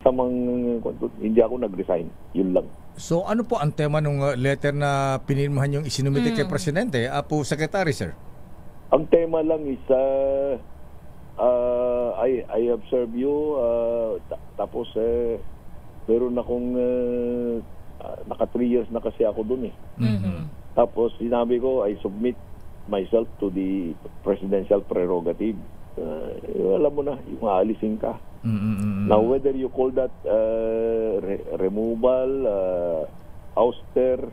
masamang, hindi ako nag-resign. Yun lang. So ano po ang tema ng letter na pinirmahan yung isinumite kay Presidente, Apo Secretary, sir? Ang tema lang is, I observe you, tapos meron akong, naka 3 years na kasi ako dun eh. Tapos sinabi ko, I submit myself to the presidential prerogative. Alam mo na, yung aalisin ka. Now, whether you call that removal, ouster,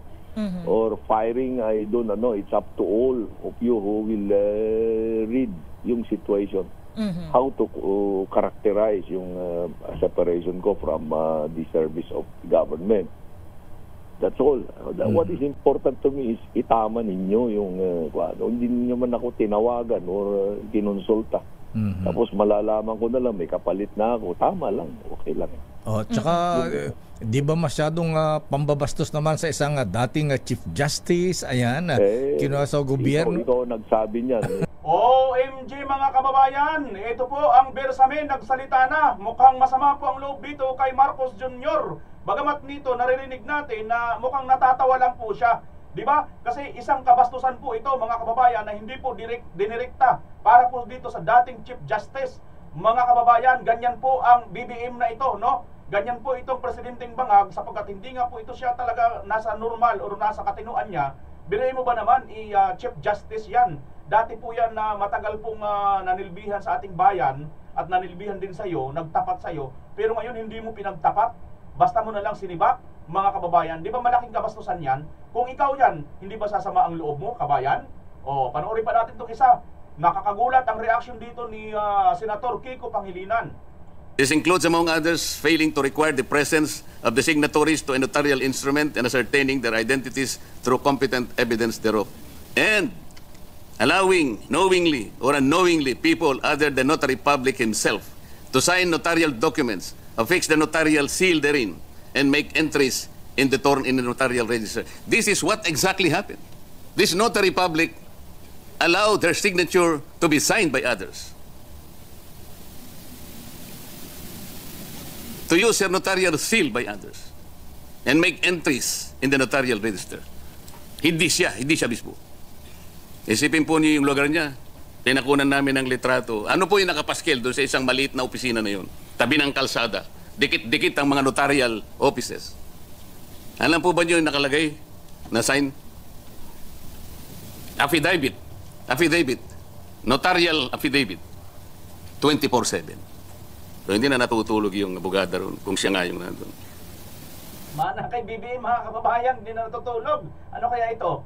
or firing, I don't know. It's up to all of you who will read yung situation. How to characterize yung separation ko from the service of government. That's all. What is important to me is itama ninyo yung hindi niyo man ako tinawagan or kinonsulta. Tapos malalaman ko na lang may kapalit na ako. Tama lang. Okay lang. Tsaka di ba masyadong pambabastos naman sa isang dating Chief Justice, ayan, kinuha sa gobyerno? Ikaw nagsabi niyan. OMG mga kababayan, ito po ang Bersamin nagsalita na. Mukhang masama po ang loob dito kay Marcos Jr. Bagamat nito naririnig natin na mukhang natatawa lang po siya. Di ba? Kasi isang kabastusan po ito mga kababayan na hindi po dinirekta para po dito sa dating Chief Justice. Mga kababayan, ganyan po ang BBM na ito, no? Ganyan po itong Presidenteng Bangag sapagkat hindi nga po ito siya talaga nasa normal o nasa katinuan niya. Biruin mo ba naman, Chief Justice yan. Dati po yan na matagal pong nanilbihan sa ating bayan at nanilbihan din sa iyo, nagtapat sa iyo. Pero ngayon hindi mo pinagtapat, basta mo na lang sinibak, mga kababayan. Di ba malaking kabastusan yan? Kung ikaw yan, hindi ba sasama ang loob mo, kabayan? O, panoorin pa natin itong isa. Nakakagulat ang reaction dito ni Senator Kiko Pangilinan. This includes, among others, failing to require the presence of the signatories to a notarial instrument and ascertaining their identities through competent evidence thereof. And allowing knowingly or unknowingly people other than notary public himself to sign notarial documents, affix the notarial seal therein, and make entries in the notarial register. This is what exactly happened. This notary public allowed their signature to be signed by others, to use their notarial seal by others, and make entries in the notarial register. Hindi siya mismo. Isipin po niyo yung lugar niya. Pinakunan namin ng litrato. Ano po yung nakapaskel doon sa isang maliit na opisina na yun? Tabi ng kalsada. Dikit-dikit ang mga notarial offices. Alam po ba niyo yung nakalagay na sign? Affidavit. Notarial affidavit. 24/7. So hindi na natutulog yung abogada ron kung siya nga yung nandun. Mana kay BBM mga kababayan, hindi na natutulog. Ano kaya ito?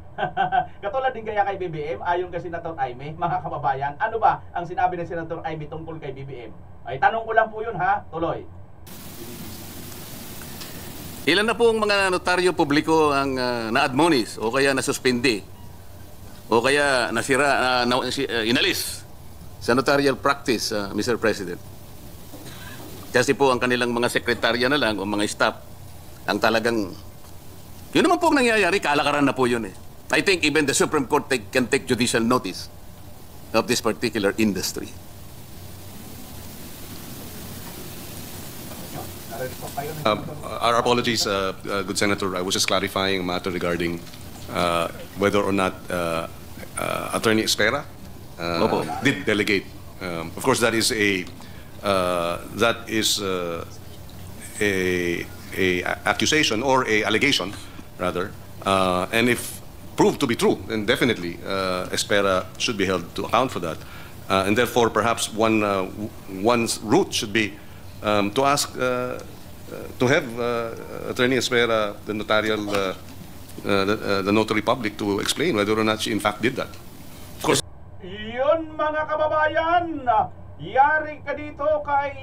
Katulad din kaya kay BBM, ayon kay Senator Aimee, mga kababayan. Ano ba ang sinabi ng Senator Aimee tungkol kay BBM? Ay, tanong ko lang po yun ha, tuloy. Ilan na po ang mga notaryo publiko ang na-admonish o kaya nasuspindi o kaya nasira, inalis sa notarial practice, Mr. President? Kasi po ang kanilang mga sekretarya na lang o mga staff ang talagang, yun naman po ang nangyayari, kalakaran na po yun eh. I think even the Supreme Court can take judicial notice of this particular industry. Our apologies, good Senator. I was just clarifying a matter regarding whether or not Attorney Espera did delegate. Of course, that is a accusation or a allegation, rather, and if proved to be true, then definitely Espera should be held to account for that, and therefore perhaps one's route should be to ask to have Attorney Espera, the notarial, the notary public, to explain whether or not she in fact did that. Of course. Yun mga kababayan, yari ka dito kay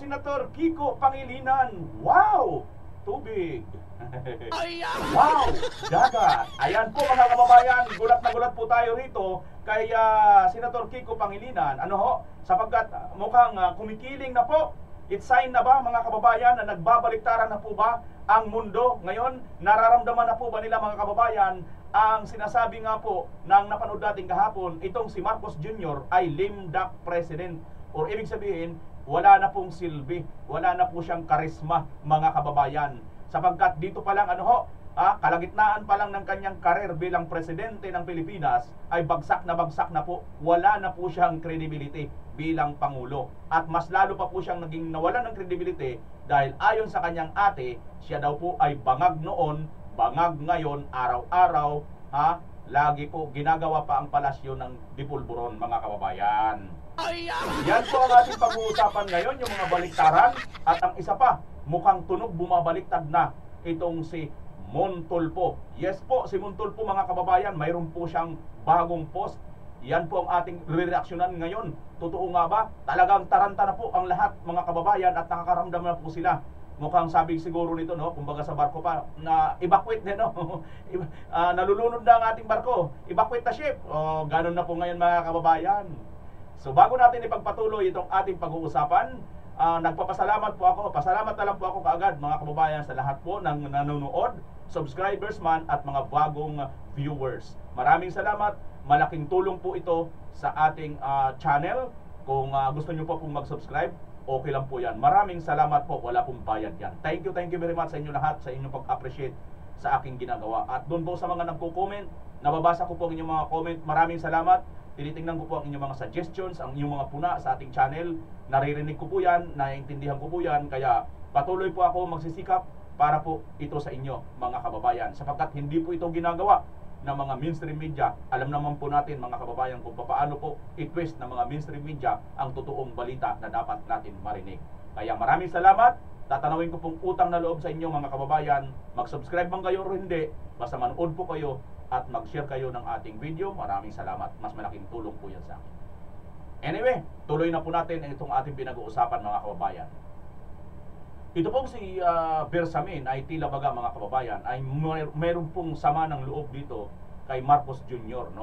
Senator Kiko Pangilinan. Wow! Tubig. Wow! Dagat. Ayan po mga kababayan, gulat na gulat po tayo rito kay Senator Kiko Pangilinan. Ano ho? Sapagkat mukhang kumikiling na po. It's sign na ba mga kababayan na nagbabaliktaran na po ba ang mundo? Ngayon, nararamdaman na po ba nila mga kababayan ang sinasabi nga po ng napanood natin kahapon, itong si Marcos Jr. ay lame duck president. Or ibig sabihin, wala na pong silbi, wala na po siyang karisma, mga kababayan. Sapagkat dito pa lang kalagitnaan pa lang ng kanyang karir bilang presidente ng Pilipinas ay bagsak na po. Wala na po siyang credibility bilang Pangulo. At mas lalo pa po siyang naging nawalan ng credibility dahil ayon sa kanyang ate, siya daw po ay bangag noon, bangag ngayon, araw-araw, lagi po ginagawa pa ang palasyo ng Dipolburon, mga kababayan. Yan po ang ating pag-uusapan ngayon, yung mga baliktaran. At ang isa pa, mukhang tunog bumabaliktad na itong si Montulfo. Yes po, si Montulfo, mga kababayan, mayroon po siyang bagong post. Yan po ang ating reaksyonan ngayon. Totoo nga ba? Talagang taranta na po ang lahat, mga kababayan, at nakakaramdam na po sila. Mukhang sabi siguro nito, kumbaga sa barko pa, na evacuate din, nalulunod na ang ating barko. Evacuate na ship. Ganun na po ngayon, mga kababayan. So bago natin ipagpatuloy itong ating pag-uusapan, nagpapasalamat po ako. Pasalamat na lang po ako kaagad, mga kababayan, sa lahat po ng nanonood, subscribers man at mga bagong viewers. Maraming salamat. Malaking tulong po ito sa ating channel. Kung gusto nyo po pong mag-subscribe, okay lang po yan. Maraming salamat po. Wala pong bayad yan. Thank you very much sa inyo lahat, sa inyong pag-appreciate sa aking ginagawa. At doon po sa mga nagko-comment, nababasa ko po ang inyong mga comment. Maraming salamat. Tinitingnan ko po ang inyong mga suggestions, ang inyong mga puna sa ating channel. Naririnig ko po yan, naiintindihan ko po yan. Kaya patuloy po ako magsisikap para po ito sa inyo, mga kababayan. Sapagkat hindi po ito ginagawa ng mga mainstream media. Alam naman po natin, mga kababayan, kung paano po i-twist ng mga mainstream media ang totoong balita na dapat natin marinig. Kaya maraming salamat. Tatanawin ko pong utang na loob sa inyo, mga kababayan. Mag-subscribe man kayo o hindi, basta manood po kayo at mag-share kayo ng ating video. Maraming salamat. Mas malaking tulong po yan sa akin. Anyway, tuloy na po natin itong ating pinag-uusapan, mga kababayan. Ito pong si Bersamin ay tila baga, mga kababayan, ay meron pong sama ng loob dito kay Marcos Jr.,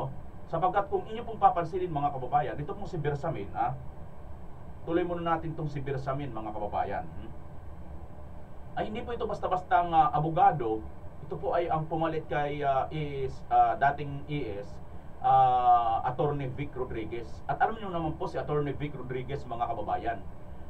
Sapagkat kung inyo pong papansinin, mga kababayan, ito pong si Bersamin, tuloy muna natin itong si Bersamin, mga kababayan. Ay hindi po ito basta-bastang abogado. Ito po ay ang pumalit kay dating ES, Attorney Vic Rodriguez. At alam niyo naman po si Attorney Vic Rodriguez, mga kababayan,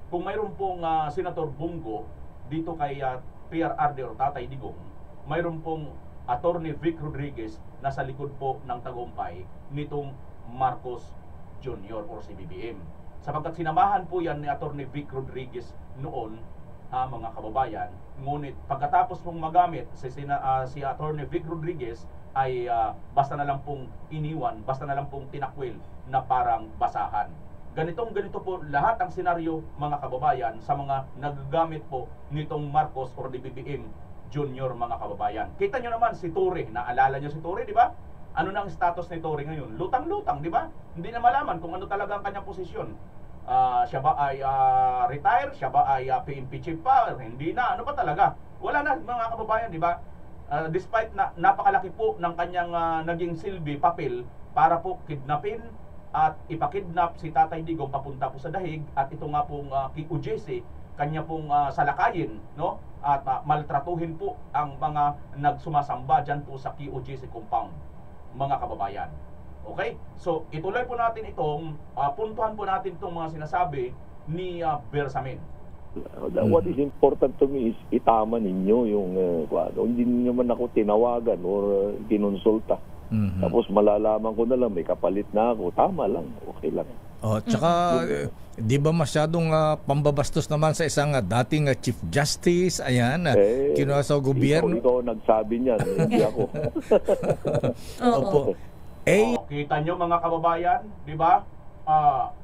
kung mayroon pong Senator Bongo dito kay PRRD or Tatay Digong, mayroon pong Attorney Vic Rodriguez na sa likod po ng tagumpay nitong Marcos Jr. or si BBM. Sapagkat sinamahan po yan ni Attorney Vic Rodriguez noon, mga kababayan. Ngunit pagkatapos pong magamit si Attorney Vic Rodriguez ay basta na lang pong iniwan, basta na lang pong tinakwil na parang basahan. Ganito po lahat ang senaryo, mga kababayan, sa mga nagagamit po nitong Marcos or the BBM Jr., mga kababayan. Kita nyo naman si Torre, naalala nyo si Torre, di ba? Ano na ang status ni Torre ngayon? Lutang-lutang, di ba? Hindi na malaman kung ano talaga ang kanyang posisyon. Siya ba ay retire? Siya ba ay PNP chief pa? Hindi na. Ano pa talaga? Wala na, mga kababayan, di ba? Despite na napakalaki po ng kanyang naging silbi, papel, para po kidnapin at ipakidnap si Tatay Digong papunta po sa Dahig, at ito nga pong QJC, kanya pong salakayin, at maltratuhin po ang mga nagsumasamba dyan po sa QJC compound, mga kababayan. Okay? So, ituloy po natin itong, puntuhan po natin itong mga sinasabi ni Bersamin. What is important to me is itama ninyo yung, hindi niyo man ako tinawagan or kinonsulta. Tapos malalaman ko na lang, may kapalit na ako. Tama lang, okay lang. Tsaka, di ba masyadong pambabastos naman sa isang dating Chief Justice, kinuha sa gobyerno? Ikaw nagsabi niyan, hindi ako. Opo. Kita nyo, mga kababayan, di ba?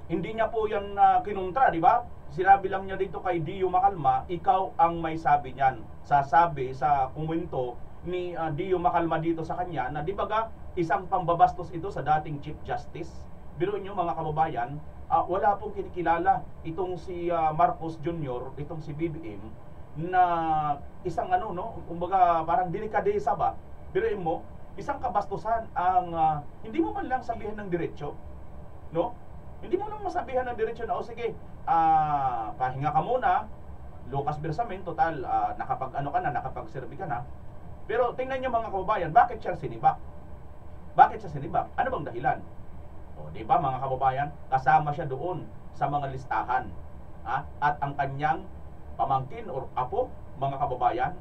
Hindi niya po yan kinuntra, di ba? Sinabi lang niya dito kay Dio Macalma, ikaw ang may sabi niyan. Sasabi sa komento ni Dio Macalma dito sa kanya na di baga isang pambabastos ito sa dating Chief Justice. Biruin nyo, mga kababayan, wala pong kinikilala itong si Marcos Jr., itong si BBM, na isang kumbaga parang delikadesa ba? Biruin mo, isang kabastusan ang hindi mo man lang sabihan ng diretsyo, Hindi mo lang masabihan ng diretsyo na, sige, pahinga ka muna, Lucas Bersamin, total, nakapag-serve ka na. Pero tingnan nyo, mga kababayan, bakit siya sinibak? Bakit siya sinibak? Ano bang dahilan? Di ba, mga kababayan, kasama siya doon sa mga listahan at ang kanyang pamangkin or apo, mga kababayan.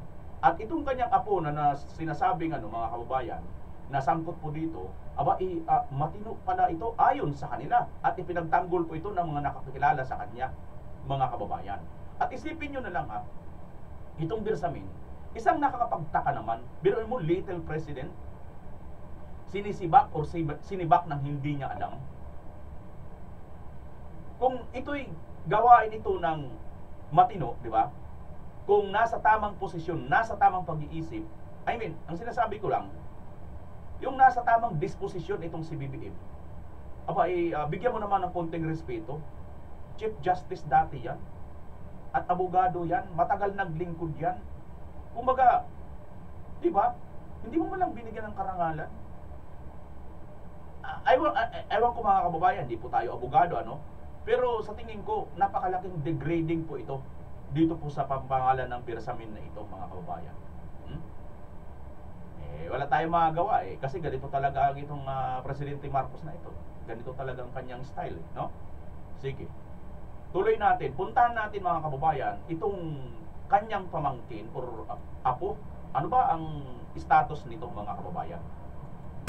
At itong kanyang apo na sinasabing mga kababayan, na sangkot po dito, matino pala ito ayon sa kanila. At ipinagtanggol po ito ng mga nakakilala sa kanya, mga kababayan. At isipin nyo na lang itong Bersamin, isang nakakapagtaka naman, biruin mo little president, sinisibak or sinibak ng hindi niya alam. Kung ito'y gawain ito ng matino, di ba? Kung nasa tamang posisyon, nasa tamang pag-iisip, ang sinasabi ko lang, yung nasa tamang disposisyon itong si BBM, bigyan mo naman ng konting respeto. Chief Justice dati yan, at abogado yan, matagal naglingkod yan. Kumbaga, di ba? Hindi mo lang binigyan ng karangalan. Ewan ko mga kababayan, di po tayo abogado, pero sa tingin ko, napakalaking degrading po ito dito po sa pampangalan ng Bersamin na ito, mga kababayan. Wala tayong magagawa kasi ganito talaga itong Presidente Marcos na ito. Ganito talagang kanyang style, no? Sige. Tuloy natin, puntahan natin mga kababayan, itong kanyang pamangkin or apo. Ano ba ang status nito, mga kababayan?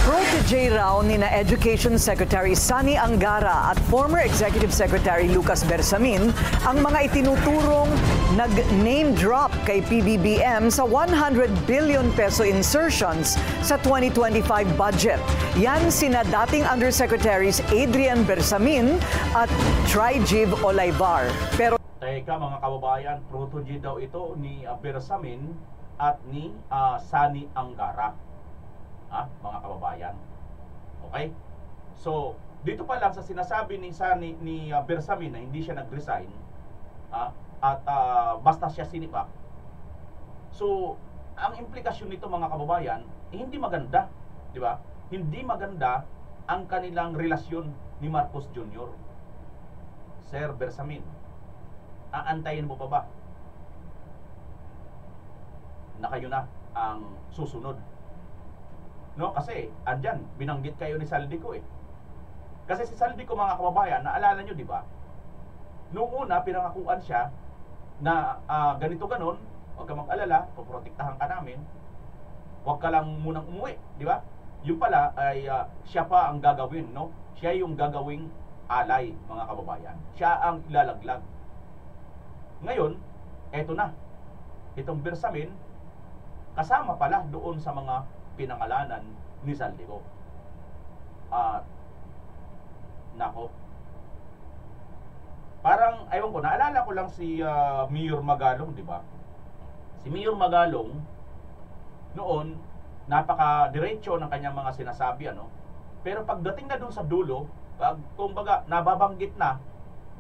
Protege raw ni na Education Secretary Sani Angara at former Executive Secretary Lucas Bersamin ang mga itinuturong nag-name drop kay PBBM sa 100 billion peso insertions sa 2025 budget. Yan sina dating Undersecretaries Adrian Bersamin at Trijiv Olayvar. Pero teka mga kababayan, protege daw ito ni Bersamin at ni Sani Angara. Mga kababayan. Okay? So, dito pa lang sa sinasabi ni Bersamin na hindi siya nag-resign at basta siya sinipak. So, ang implikasyon nito mga kababayan, hindi maganda, di ba? Hindi maganda ang kanilang relasyon ni Marcos Jr. Sir Bersamin, aantayin mo pa ba na kayo na ang susunod? No, kasi andyan, binanggit kayo ni Saldico Kasi si Saldico mga kababayan, naalala nyo, di ba? Noong una, pinangakuan siya na ganito ganon, huwag ka mag-alala, poprotektahan ka namin, huwag ka lang munang umuwi, di ba? Yung pala ay siya pa ang gagawin, no? Siya yung gagawing alay, mga kababayan. Siya ang ilalaglag. Ngayon, eto na. Itong Bersamin, kasama pala doon sa mga pinangalanan ni Saldico. Nako. Parang, ewan ko, naalala ko lang si Mayor Magalong, di ba? Si Mayor Magalong, noon, napaka-diretso ng kanyang mga sinasabi, Pero pagdating na doon sa dulo, kumbaga, nababanggit na,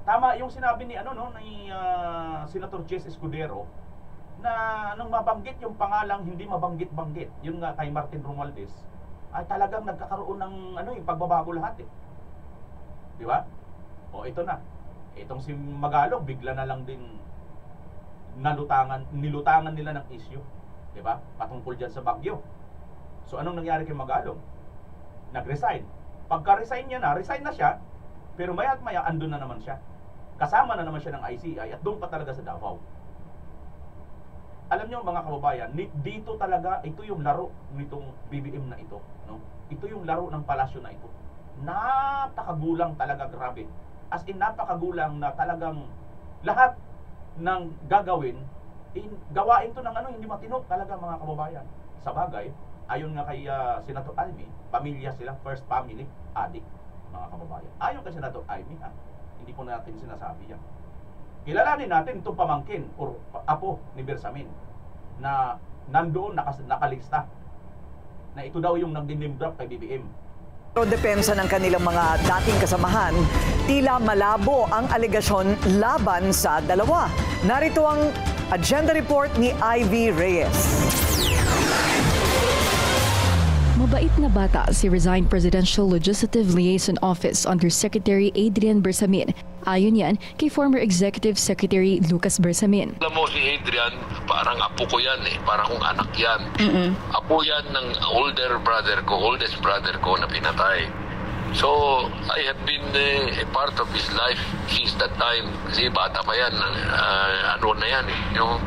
tama yung sinabi ni, ni Senator Chess Escudero, na nung mabanggit yung pangalang hindi mabanggit-banggit, yun nga kay Martin Romualdez, ay talagang nagkakaroon ng yung pagbabago lahat Di ba? O ito na. Itong si Magalong bigla na lang din nilutangan nila ng issue, di ba? Patungkol diyan sa Baguio. So anong nangyari kay Magalong? Nag-resign. Pagka-resign niya na, resign na siya, pero maya't maya andun na naman siya. Kasama na naman siya ng ICI at doon pa talaga sa Davao. Alam nyo mga kababayan, dito talaga, ito yung laro nitong BBM na ito. Ito yung laro ng palasyo na ito. Napakagulang talaga, grabe. As in, napakagulang na talagang lahat ng gagawin, gawain to ng hindi matino talaga mga kababayan. Sa bagay, ayon nga kay Senator Amy, pamilya sila, first family, adik, mga kababayan. Ayon kay Senator Amy, hindi po natin sinasabi yan. Kilalanin natin itong pamangkin o apo ni Bersamin na nandoon nakalista na ito daw yung nag-name drop kay BBM. Pero depensa ng kanilang mga dating kasamahan, tila malabo ang alegasyon laban sa dalawa. Narito ang agenda report ni Ivy Reyes. Mabait na bata si resigned Presidential Legislative Liaison Office Undersecretary Adrian Bersamin. Ayon yan kay former Executive Secretary Lucas Bersamin. Alam mo si Adrian, parang apo ko yan parang kung anak yan. Apo yan ng oldest brother ko na pinatay. So, I have been a part of his life since that time. Kasi bata pa yan. Ano na yan eh. Yung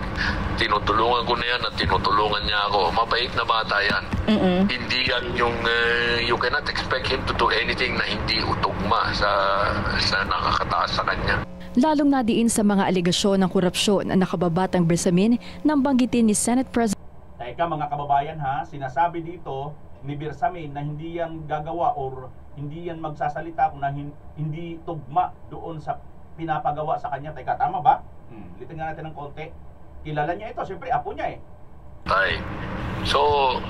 tinutulungan ko na yan at tinutulungan niya ako. Mabait na bata yan. Hindi yan yung you cannot expect him to do anything na hindi utugma sa nakakataas sa kanya. Lalong nadiin sa mga alegasyon ng korupsyon ang nakababatang Bersamin nang banggitin ni Senate President. Teka mga kababayan ha, sinasabi dito ni Bersamin na hindi yan gagawa or hindi yan magsasalita kung na hindi tugma doon sa pinapagawa sa kanya. Teka, tama ba? Litin nga natin ng konti. Kilala niya ito, siyempre apo niya eh. So,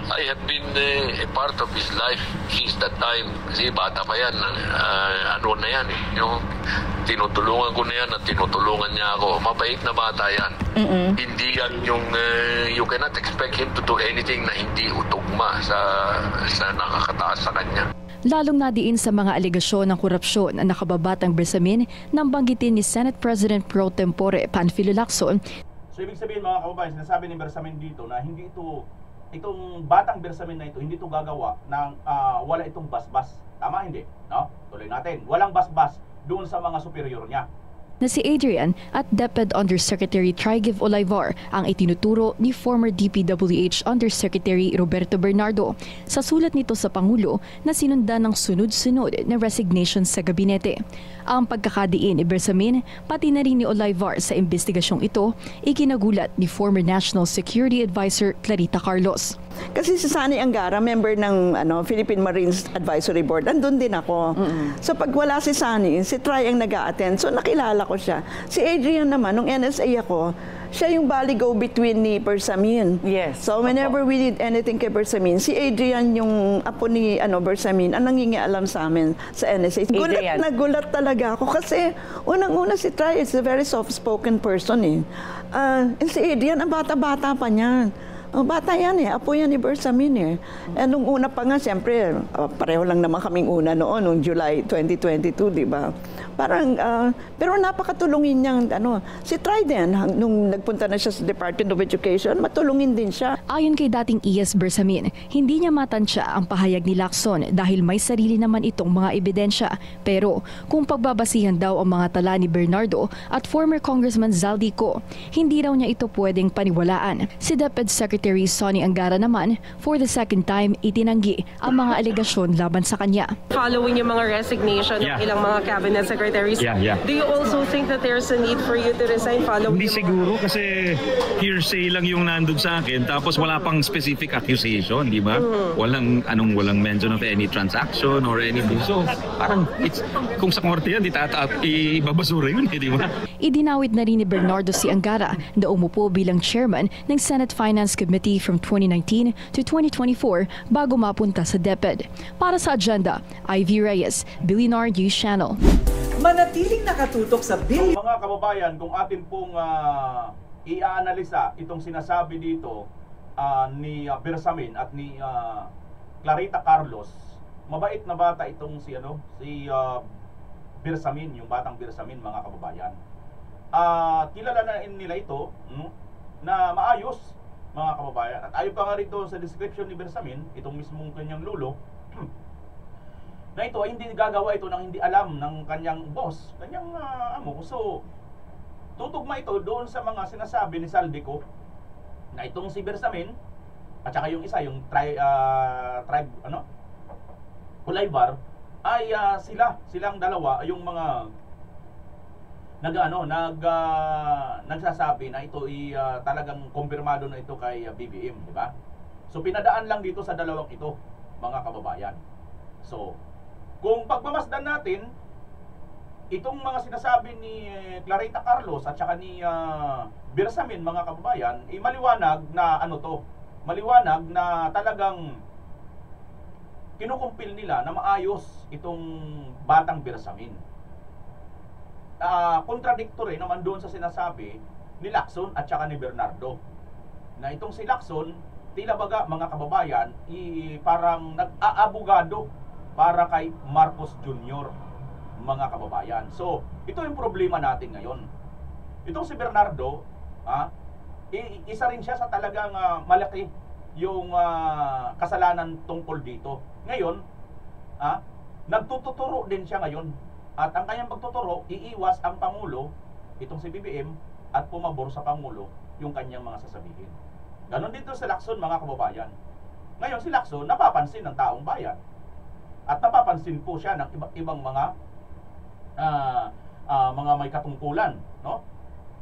I have been a part of his life since that time. Kasi bata pa yan. Ano na yan eh. Yung tinutulungan ko na yan at tinutulungan niya ako. Mabait na bata yan. Hindi yan yung you cannot expect him to do anything na hindi utugma sa nakakataas sa kanya. Lalong nadiin sa mga alegasyon ng korupsyon ang nakababatang Bersamin nang banggitin ni Senate President Pro Tempore Panfilo Lacson. So ibig sabihin mga kababayan, sinasabi ni Bersamin dito na hindi itong batang Bersamin na ito, hindi ito gagawa ng wala itong basbas. Tama hindi? No? Tuloy natin. Walang basbas doon sa mga superior niya. Na si Adrian at DepEd Undersecretary Trigiv Olivar ang itinuturo ni former DPWH Undersecretary Roberto Bernardo sa sulat nito sa Pangulo na sinundan ng sunod-sunod na resignation sa gabinete. Ang pagkakadiin ni Bersamin, pati na rin ni Olivar sa investigasyong ito, ikinagulat ni former National Security Advisor Clarita Carlos. Kasi si Sani Angara, member ng Philippine Marines Advisory Board, andun din ako. So pag wala si Sani, si Try ang nag-a-attend. So nakilala ko siya. Si Adrian naman, nung NSA ako, siya yung go-between ni Bersamin. Yes. So whenever we need anything kay Bersamin, si Adrian yung apo ni Bersamin, ang nangingialam sa amin sa NSA. Gulat na gulat talaga ako kasi unang-una si Try is a very soft-spoken person eh. Si Adrian, ang bata-bata pa niyan. Bata yan eh, apo yan ni Bersamin eh. Nung una pa nga, siyempre, pareho lang naman kaming una noon, noong July 2022, di ba? Parang, pero napakatulungin niyang, si Trident, nung nagpunta na siya sa Department of Education, matulungin din siya. Ayon kay dating ES Bersamin, hindi niya matansya ang pahayag ni Lacson dahil may sarili naman itong mga ebidensya. Pero kung pagbabasihan daw ang mga tala ni Bernardo at former Congressman Zaldico, hindi raw niya ito pwedeng paniwalaan. Si DepEd Secretary Sonny Angara naman, for the second time, itinanggi ang mga alegasyon laban sa kanya. Following yung mga resignation ng ilang mga cabinet secretaries, do you also think that there's a need for you to resign following? Hindi siguro kasi hearsay lang yung nandun sa akin tapos wala pang specific accusation, di ba? Walang mention of any transaction or anything. So parang kung sa korte yan, ibabasura yun, di ba? Idinawit na rin ni Bernardo si Angara na umupo bilang chairman ng Senate Finance Committee from 2019 to 2024 bago mapunta sa DepEd. Para sa agenda, Ivy Reyes, Billionaire News Channel. Manatiling nakatutok sa So, mga kababayan, kung atin pong i-analisa itong sinasabi dito ni Bersamin at ni Clarita Carlos, mabait na bata itong si Bersamin, yung batang Bersamin, mga kababayan. Kilala na nila ito na maayos, mga kababayan. At ayon pa nga rito sa description ni Bersamin, itong mismong kanyang lulo, na ito ay hindi gagawa ito ng hindi alam ng kanyang boss, kanyang amo. So, tutugma ito doon sa mga sinasabi ni Zaldico na itong si Bersamin at saka yung isa, yung Olivar, ay silang dalawa, yung mga nagsasabi na ito ay talagang kumpirmado na ito kay BBM, di ba? So pinadaan lang dito sa dalawang ito, mga kababayan. So, kung pagmamasdan natin itong mga sinasabi ni Clarita Carlos at saka ni Bersamin, mga kababayan, maliwanag na maliwanag na talagang kinukumpil nila na maayos itong batang Bersamin. Contradictory naman doon sa sinasabi ni Lacson at saka ni Bernardo, na itong si Lacson tila baga, mga kababayan, parang nag-aabogado para kay Marcos Jr., mga kababayan. So ito yung problema natin ngayon. Itong si Bernardo, isa rin siya sa talagang malaki yung kasalanan tungkol dito. Ngayon, nagtuturo din siya ngayon. At ang kanyang pagtuturo, iiwas ang Pangulo, itong si BBM, at pumabor sa Pangulo yung kanyang mga sasabihin. Ganon dito sa Lacson, mga kababayan. Ngayon si Lacson napapansin ng taong bayan. At napapansin po siya ng ibang mga may katungkulan, no?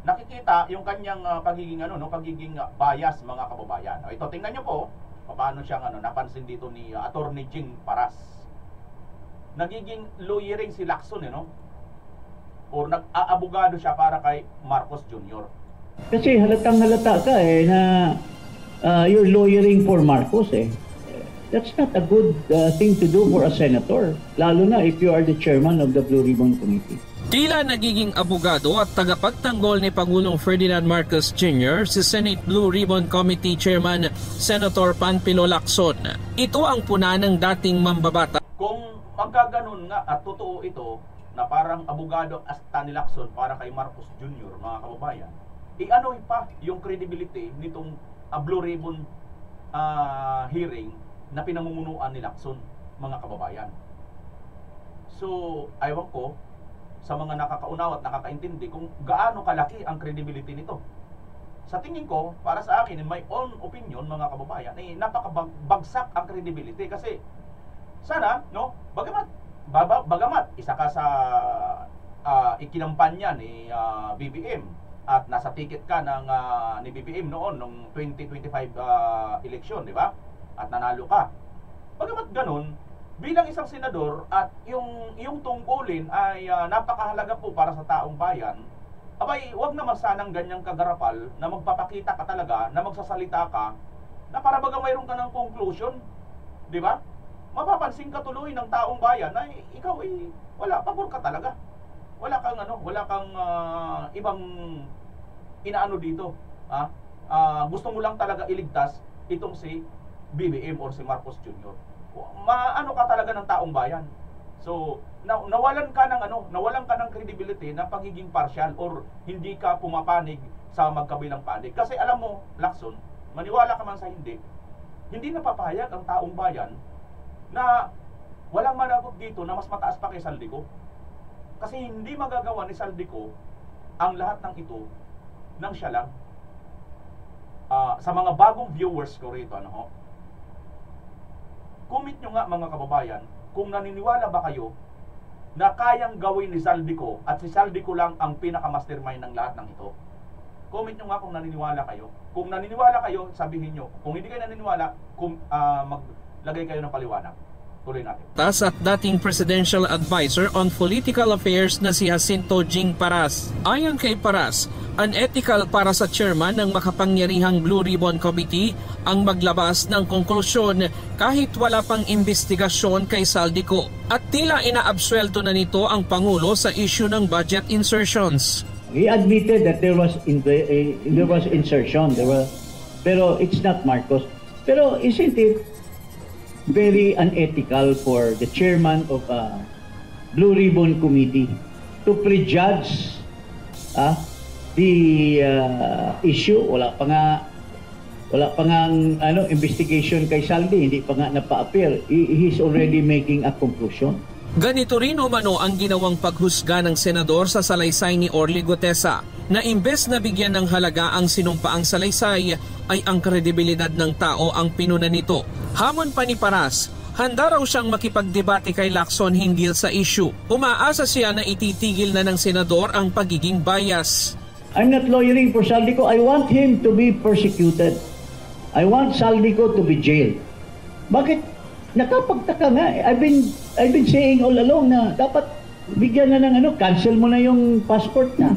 Nakikita yung kanyang pagiging bias, mga kababayan. Ito, tingnan niyo po paano siyang napansin dito ni Attorney Jing Paras. Nagiging lawyering si Lacson, no? Or nag-aabogado siya para kay Marcos Jr. Kasi halatang halata ka na you're lawyering for Marcos That's not a good thing to do for a senator, lalo na if you are the chairman of the Blue Ribbon Committee. Tila nagiging abogado at tagapagtanggol ni Pangulong Ferdinand Marcos Jr. si Senate Blue Ribbon Committee Chairman Senator Panfilo Lacson. Ito ang puna ng dating mambabata. Kung magkaganon nga at totoo ito na parang abogado hasta ni Lacson para kay Marcos Jr., mga kababayan, i-ano pa yung credibility nitong Blue Ribbon hearing na pinamumunuan ni Lacson, mga kababayan. So, aywan ko sa mga nakakaunaw at nakakaintindi kung gaano kalaki ang credibility nito. Sa tingin ko, para sa akin, in my own opinion, mga kababayan, napakabagsak ang credibility kasi sana, no, bagamat isa ka sa ikinampanya ni BBM at nasa ticket ka ng ni BBM noon nung 2025 election, di ba? At nanalo ka. Bagamat ganun, bilang isang senador at yung tungkulin ay napakahalaga po para sa taong bayan, abay, wag naman sanang ganyang kagarapal na magpapakita ka talaga, na magsasalita ka, na para baga mayroon ka ng conclusion, di ba? Mapapansin ka tuloy ng taong bayan na ikaw wala, pabor ka talaga. Wala kang ibang inaano dito. Gusto mo lang talaga iligtas itong si BBM or si Marcos Jr. Maano ka talaga ng taong bayan. So, nawalan ka ng credibility na pagiging partial or hindi ka pumapanig sa magkabilang panig. Kasi alam mo, Lacson, maniwala ka man sa hindi napapayag ang taong bayan na walang managot dito na mas mataas pa kay Saldico. Kasi hindi magagawa ni Saldico ang lahat ng ito nang siya lang. Sa mga bagong viewers ko rito, comment nyo nga, mga kababayan, kung naniniwala ba kayo na kayang gawin ni Saldico at si Saldico lang ang pinaka-mastermind ng lahat ng ito. Comment nyo nga kung naniniwala kayo. Kung naniniwala kayo, sabihin nyo. Kung hindi kayo naniniwala, maglagay kayo ng paliwanag. Tuloy natin. Tas at dating Presidential Advisor on Political Affairs na si Jacinto Jing Paras. Ayon kay Paras, unethical para sa chairman ng makapangyarihang Blue Ribbon Committee ang maglabas ng konklusyon kahit wala pang investigasyon kay Saldico. At tila inaabsuelto na nito ang Pangulo sa issue ng budget insertions. He admitted that there was insertion, pero it's not Marcos. Pero isn't it very unethical for the chairman of a Blue Ribbon Committee to prejudge the issue? Wala pa nga investigation kay Saldi, hindi pa nga napa-appear. He's already making a conclusion. Ganito rin umano ang ginawang paghusga ng senador sa salaysay ni Orly Gutesa na imbes na bigyan ng halaga ang sinumpaang salaysay ay ang kredibilidad ng tao ang pinuna nito. Hamon pa ni Paras, handa raw siyang makipagdebate kay Lacson hinggil sa issue. Umaasa siya na ititigil na ng senador ang pagiging bias. I'm not lawyering for Saldico. I want him to be persecuted. I want Saldico to be jailed. Bakit? Nakapagtaka nga. I've been saying all along na dapat bigyan na ng cancel mo na yung passport na.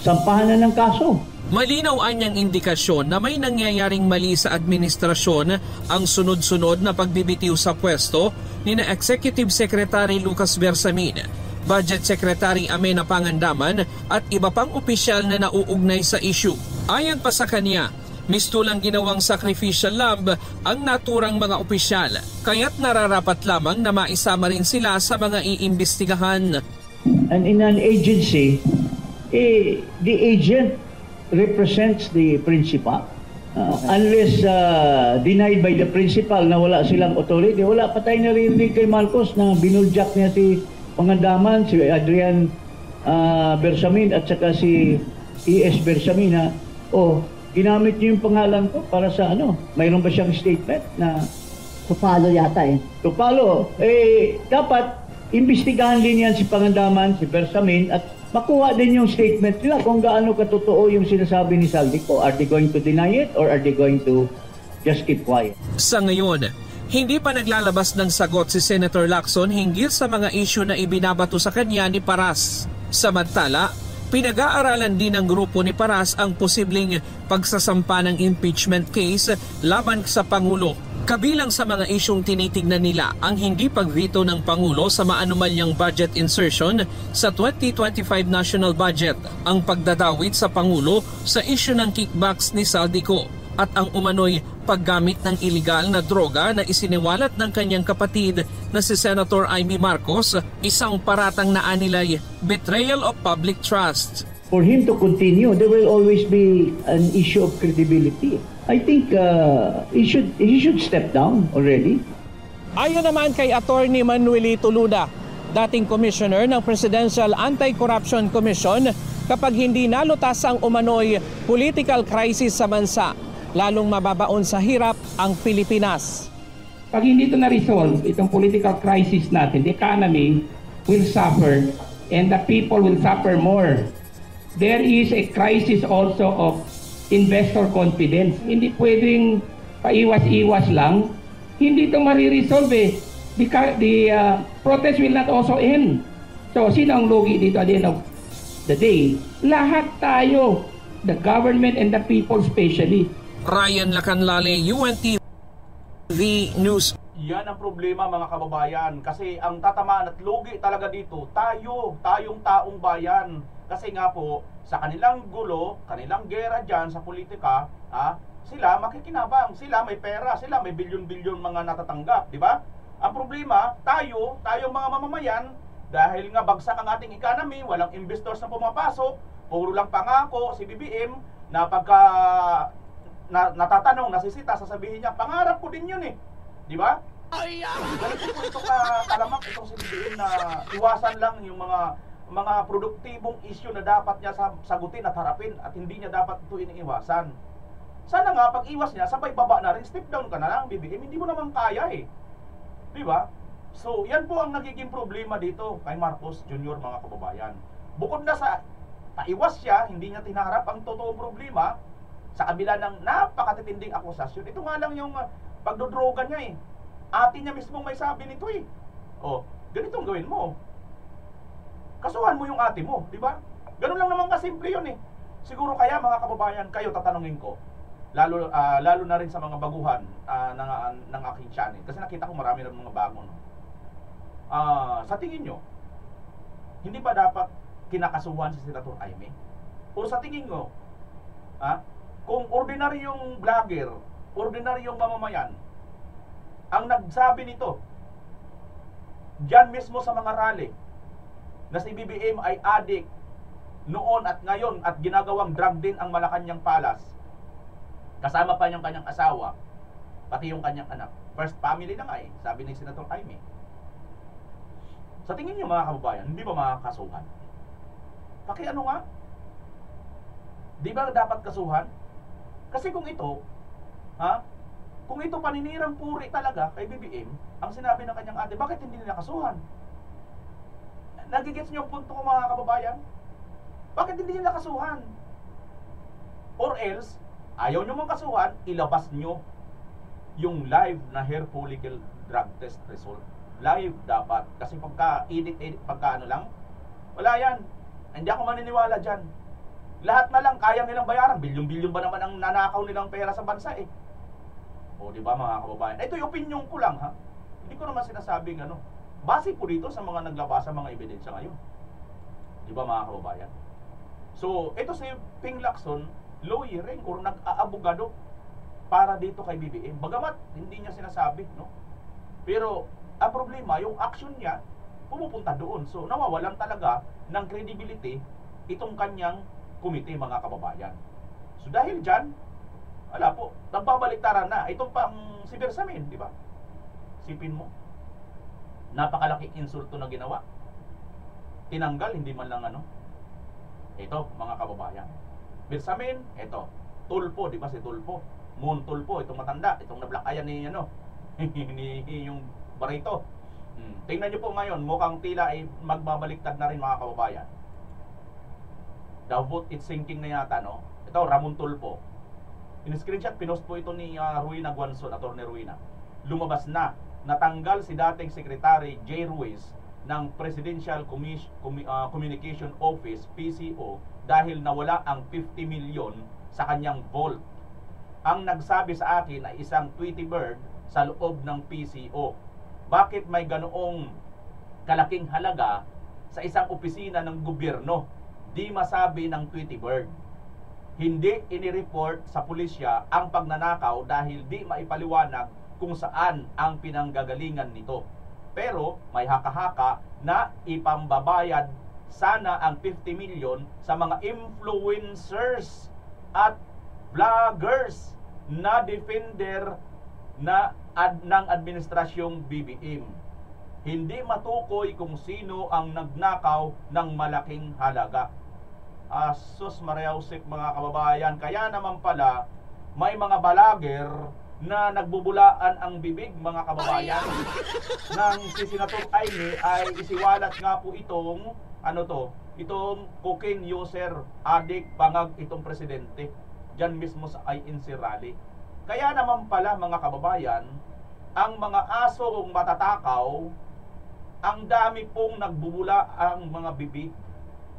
Sampahan na ng kaso. Malinaw anyang indikasyon na may nangyayaring mali sa administrasyon ang sunod-sunod na pagbibitiw sa pwesto ni na Executive Secretary Lucas Bersamin, Budget Secretary Amena Pangandaman at iba pang opisyal na nauugnay sa issue. Ayon pa sa kanya, mistulang ginawang sacrificial lamb ang naturang mga opisyal, kaya't nararapat lamang na maisama rin sila sa mga iimbestigahan. And in an agency, the agent represents the principal. Unless denied by the principal na wala silang authority, wala pa tayo narinig kay Marcos na binuljak niya si Pangandaman, si Adrian Bersamin at saka si E.S. Bersamin na, ginamit niyo yung pangalan ko para sa ano? Mayroon ba siyang statement na Tupalo yata Tupalo. Dapat imbestigahan din yan si Pangandaman, si Bersamin at makuha din yung statement nila kung gaano katotoo yung sinasabi ni Saldico. Are they going to deny it or are they going to just keep quiet? Sa ngayon, hindi pa naglalabas ng sagot si Senator Lacson hinggil sa mga isyu na ibinabato sa kanya ni Paras. Samantala, pinag-aaralan din ng grupo ni Paras ang posibleng pagsasampa ng impeachment case laban sa Pangulo. Kabilang sa mga isyong tinitignan nila ang hindi pagveto ng Pangulo sa maanumalyang budget insertion sa 2025 national budget, ang pagdadawit sa Pangulo sa isyu ng kickbacks ni Saldico at ang umano'y paggamit ng iligal na droga na isiniwalat ng kanyang kapatid na si Senator Amy Marcos, isang paratang na anilay betrayal of public trust. For him to continue, there will always be an issue of credibility. I think he should step down already. Ayon naman kay Attorney Manuelito Luna, dating commissioner ng Presidential Anti-Corruption Commission, kapag hindi nalutas ang umano'y political crisis sa bansa, lalong mababaon sa hirap ang Pilipinas. Pag hindi ito na-resolve, itong political crisis natin, the economy will suffer and the people will suffer more. There is a crisis also of investor confidence. Hindi pwedeng paiwas-iwas lang. Hindi ito mariresolve The protest will not also end. So, sino ang lugi dito at the end of the day? Lahat tayo. The government and the people especially. Ryan Lacanlale, UNTV News. Yan ang problema mga kababayan. Kasi ang tatamaan at lugi talaga dito, tayong taong bayan. Kasi nga po, sa kanilang gulo, kanilang gera dyan sa politika, sila makikinabang, sila may pera, sila may bilyon-bilyon mga natatanggap, di ba? Ang problema, tayong mga mamamayan, dahil nga bagsak ang ating economy, walang investors na pumapasok, puro lang pangako si BBM, na pagka natatanong, nasisita, sasabihin niya, pangarap ko din yun di ba? Ganito po ito kalamak itong si BBM na iwasan lang yung mga produktibong issue na dapat niya sagutin at harapin at hindi niya dapat ito iniiwasan. Sana nga pag iwas niya, sabay baba na rin, step down ka na lang BBM, hindi mo naman kaya di ba? So yan po ang nagiging problema dito kay Marcos Jr. mga kababayan. Bukod na sa paiwas siya, hindi niya tinaharap ang totoong problema sa kabila ng napakatitinding akusasyon. Ito nga lang yung pagdodroga niya Ate niya mismo may sabi nito ganito ang gawin mo. Kasuhan mo yung ate mo, di ba? Ganun lang naman kasimple yun Siguro kaya mga kababayan, kayo tatanungin ko, lalo na rin sa mga baguhan ng aking channel. Kasi nakita ko marami ng mga bago. Sa tingin nyo, hindi ba dapat kinakasuhan si Senator Amy? O sa tingin nyo, kung ordinaryong vlogger, ordinaryong mamamayan, ang nagsabi nito, dyan mismo sa mga rally, na si BBM ay adik noon at ngayon at ginagawang drug din ang Malacanang Palace, kasama pa yung kanyang asawa, pati yung kanyang anak. First family na nga sabi ni Senator Amy. Sa tingin niyo mga kababayan, hindi ba makakasuhan? Pakiano nga? Di ba dapat kasuhan? Kasi kung ito, kung ito paninirang puri talaga kay BBM, ang sinabi ng kanyang ate, bakit hindi nila kasuhan? Nagigets niyo ang punto ko mga kababayan? Bakit hindi nila kasuhan? Or else, ayaw nyo mong kasuhan, ilabas nyo yung live na hair follicle drug test result. Live dapat. Kasi pagka-edit, pagka ano lang, wala yan. Hindi ako maniniwala dyan. Lahat na lang, kaya nilang bayaran. Bilyon-bilyon ba naman ang nanakaw nilang pera sa bansa O di ba mga kababayan? Ito yung opinion ko lang Hindi ko naman sinasabing base po dito sa mga naglabas sa mga ebidensya ngayon. Di ba mga kababayan? So, ito si Ping Lacson, lawyering or nag-aabogado para dito kay BBM. Bagamat hindi niya sinasabi, Pero ang problema, yung action niya pumupunta doon. So, nawawalan talaga ng credibility itong kanyang komite mga kababayan. So, dahil dyan, wala po. magbabaliktaran na. Itong pang si Bersamin, di ba? Sipin mo. Napakalaking insulto na ginawa. Tinanggal, hindi man lang ano. Ito, mga kababayan. Bersamin, ito. Tulpo, di ba si Tulpo? Moon Tulpo, itong matanda, itong nablakayan ni ano, ni yung Barito. Tingnan nyo po ngayon, mukhang tila ay magbabaliktad na rin, mga kababayan. The vote is sinking na yata, no? Ito, Ramon Tulpo. In-screenshot, pinost po ito ni Ruina Guanzon, Atty. Ruina. Lumabas na, natanggal si dating Secretary Jay Ruiz ng Presidential Communication Office, PCO, dahil nawala ang 50 million sa kanyang vault. Ang nagsabi sa akin ay isang Tweety Bird sa loob ng PCO. Bakit may ganoong kalaking halaga sa isang opisina ng gobyerno? Di masabi ng Tweety Bird. Hindi inireport sa pulisya ang pagnanakaw dahil di maipaliwanag kung saan ang pinanggagalingan nito. Pero may haka-haka na ipambabayad sana ang 50 million sa mga influencers at vloggers na defender ng administrasyong BBM. Hindi matukoy kung sino ang nagnakaw ng malaking halaga. Asus Mariausip, mga kababayan. Kaya naman pala may mga vlogger na nagbubulaan ang bibig, mga kababayan, ng si Senator Aimee ay isiwalat nga po itong itong cocaine user, addict, bangag itong presidente dyan mismo sa INC rally. Kaya naman pala, mga kababayan, ang mga asong matatakaw, ang dami pong nagbubula ang mga bibig.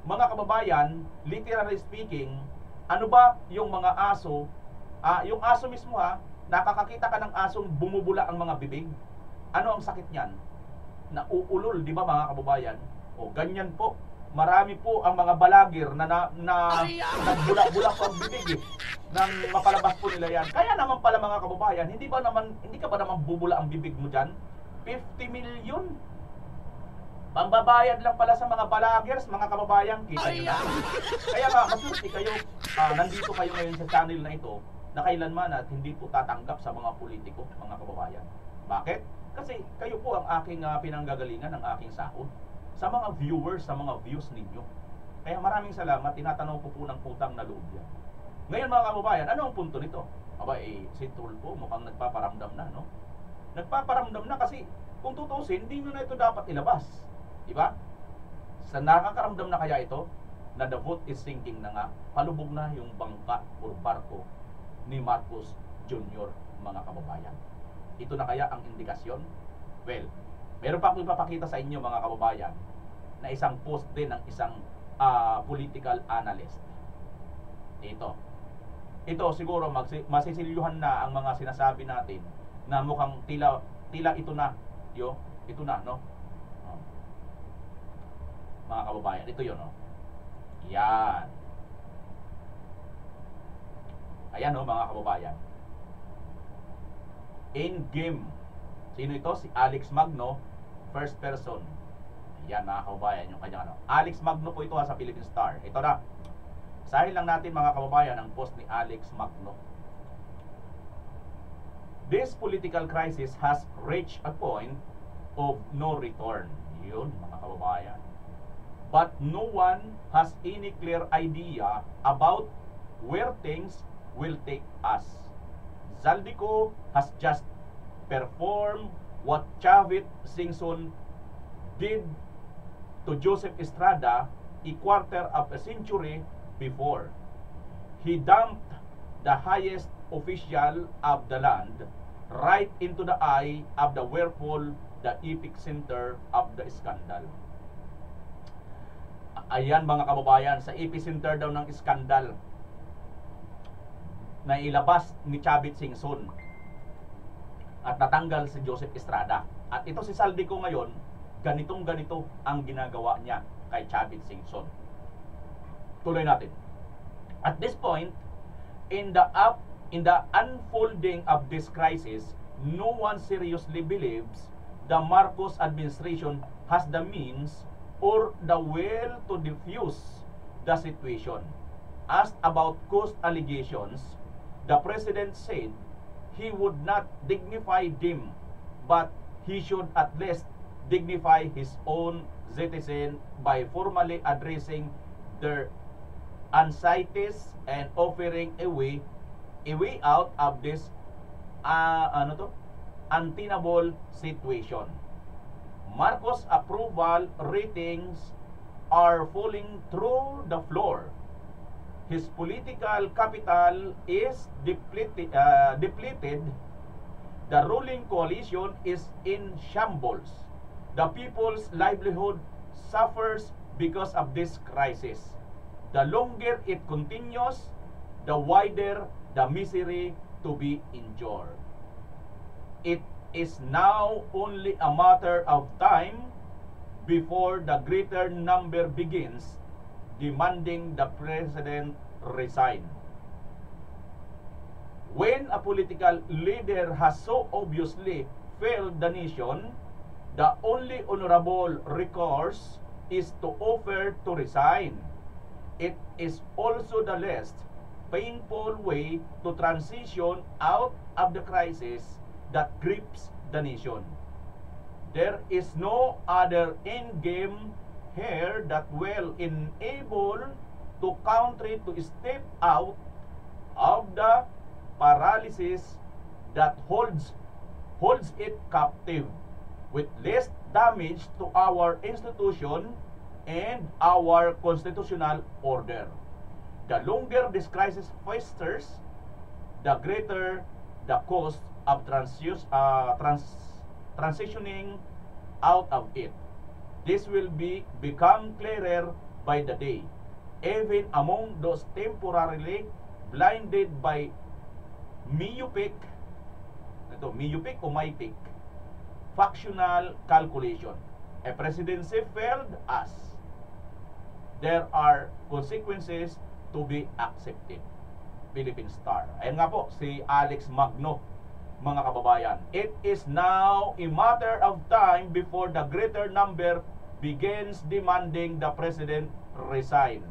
Mga kababayan, literally speaking, ano ba yung mga aso? Yung aso mismo, nakakakita ka ng asong bumubula ang mga bibig. Ano ang sakit niyan? Nauulol, di ba, mga kababayan? O ganyan po. Marami po ang mga balagir na nagbula-bula po ang bibig nang mapalabas po nila yan. Kaya naman pala, mga kababayan, hindi ka ba naman bubula ang bibig mo dyan? 50 million. Pambabayad lang pala sa mga balagers, mga kababayan, kita nyo na. Kaya nga, masuti kayo, nandito kayo ngayon sa channel na ito, na kailanman at hindi po tatanggap sa mga politiko, mga kababayan. Bakit? Kasi kayo po ang aking pinanggagalingan, ng aking sahod. Sa mga viewers, sa mga views ninyo. Kaya maraming salamat, tinatanaw ko po ng putang na loob yan. Ngayon, mga kababayan, ano ang punto nito? Aba, si Tulpo mukhang nagpaparamdam na, no? Nagpaparamdam na kasi kung tutusin, hindi nyo na ito dapat ilabas. Diba? Sa nakakaramdam na kaya ito, na the vote is sinking na nga, palubog na yung bangka o barko ni Marcos Jr., mga kababayan. Ito na kaya ang indikasyon? Well, meron pa akong ipapakita sa inyo, mga kababayan, na isang post din ng isang political analyst. Ito siguro masisilyuhan na ang mga sinasabi natin na mukhang tila ito na, no? Mga kababayan, ito yun, no? Yan. Ayan, no, mga kababayan. In game. Sino ito? Si Alex Magno, first person. Yan, mga kababayan, yung kanyang Alex Magno po ito sa Philippine Star. Ito na. Basahin lang natin, mga kababayan, ang post ni Alex Magno. This political crisis has reached a point of no return. Yun, mga kababayan. But no one has any clear idea about where things will take us. Zaldico has just performed what Chavit Singson did to Joseph Estrada a quarter of a century before. He dumped the highest official of the land right into the eye of the whirlpool, the epicenter of the scandal. Ayan, mga kababayan, sa epicenter daw ng skandal na ilabas ni Chavit Singson at natanggal si Joseph Estrada. At ito si Zaldico ngayon, ganito ang ginagawa niya kay Chavit Singson. Tuloy natin. At this point, in the unfolding of this crisis, no one seriously believes the Marcos administration has the means or the will to defuse the situation. Asked about cost allegations, the President said he would not dignify them, but he should at least dignify his own citizen by formally addressing their anxieties and offering a way out of this untenable situation. Marcos approval ratings are falling through the floor. His political capital is depleted. The ruling coalition is in shambles. The people's livelihood suffers because of this crisis. The longer it continues, the wider the misery to be endured. It is now only a matter of time before the greater number begins demanding the president resign. When a political leader has so obviously failed the nation, the only honorable recourse is to offer to resign. It is also the least painful way to transition out of the crisis that grips the nation. There is no other end game here that will enable the country to step out of the paralysis that holds it captive with less damage to our institution and our constitutional order. The longer this crisis festers, the greater the cost of transitioning out of it. This will become clearer by the day, even among those temporarily blinded by myopic factional calculation. A presidency failed us. There are consequences to be accepted. Philippine Star. Ayan nga po, si Alex Magno, mga kababayan. It is now a matter of time before the greater number begins demanding the president resign.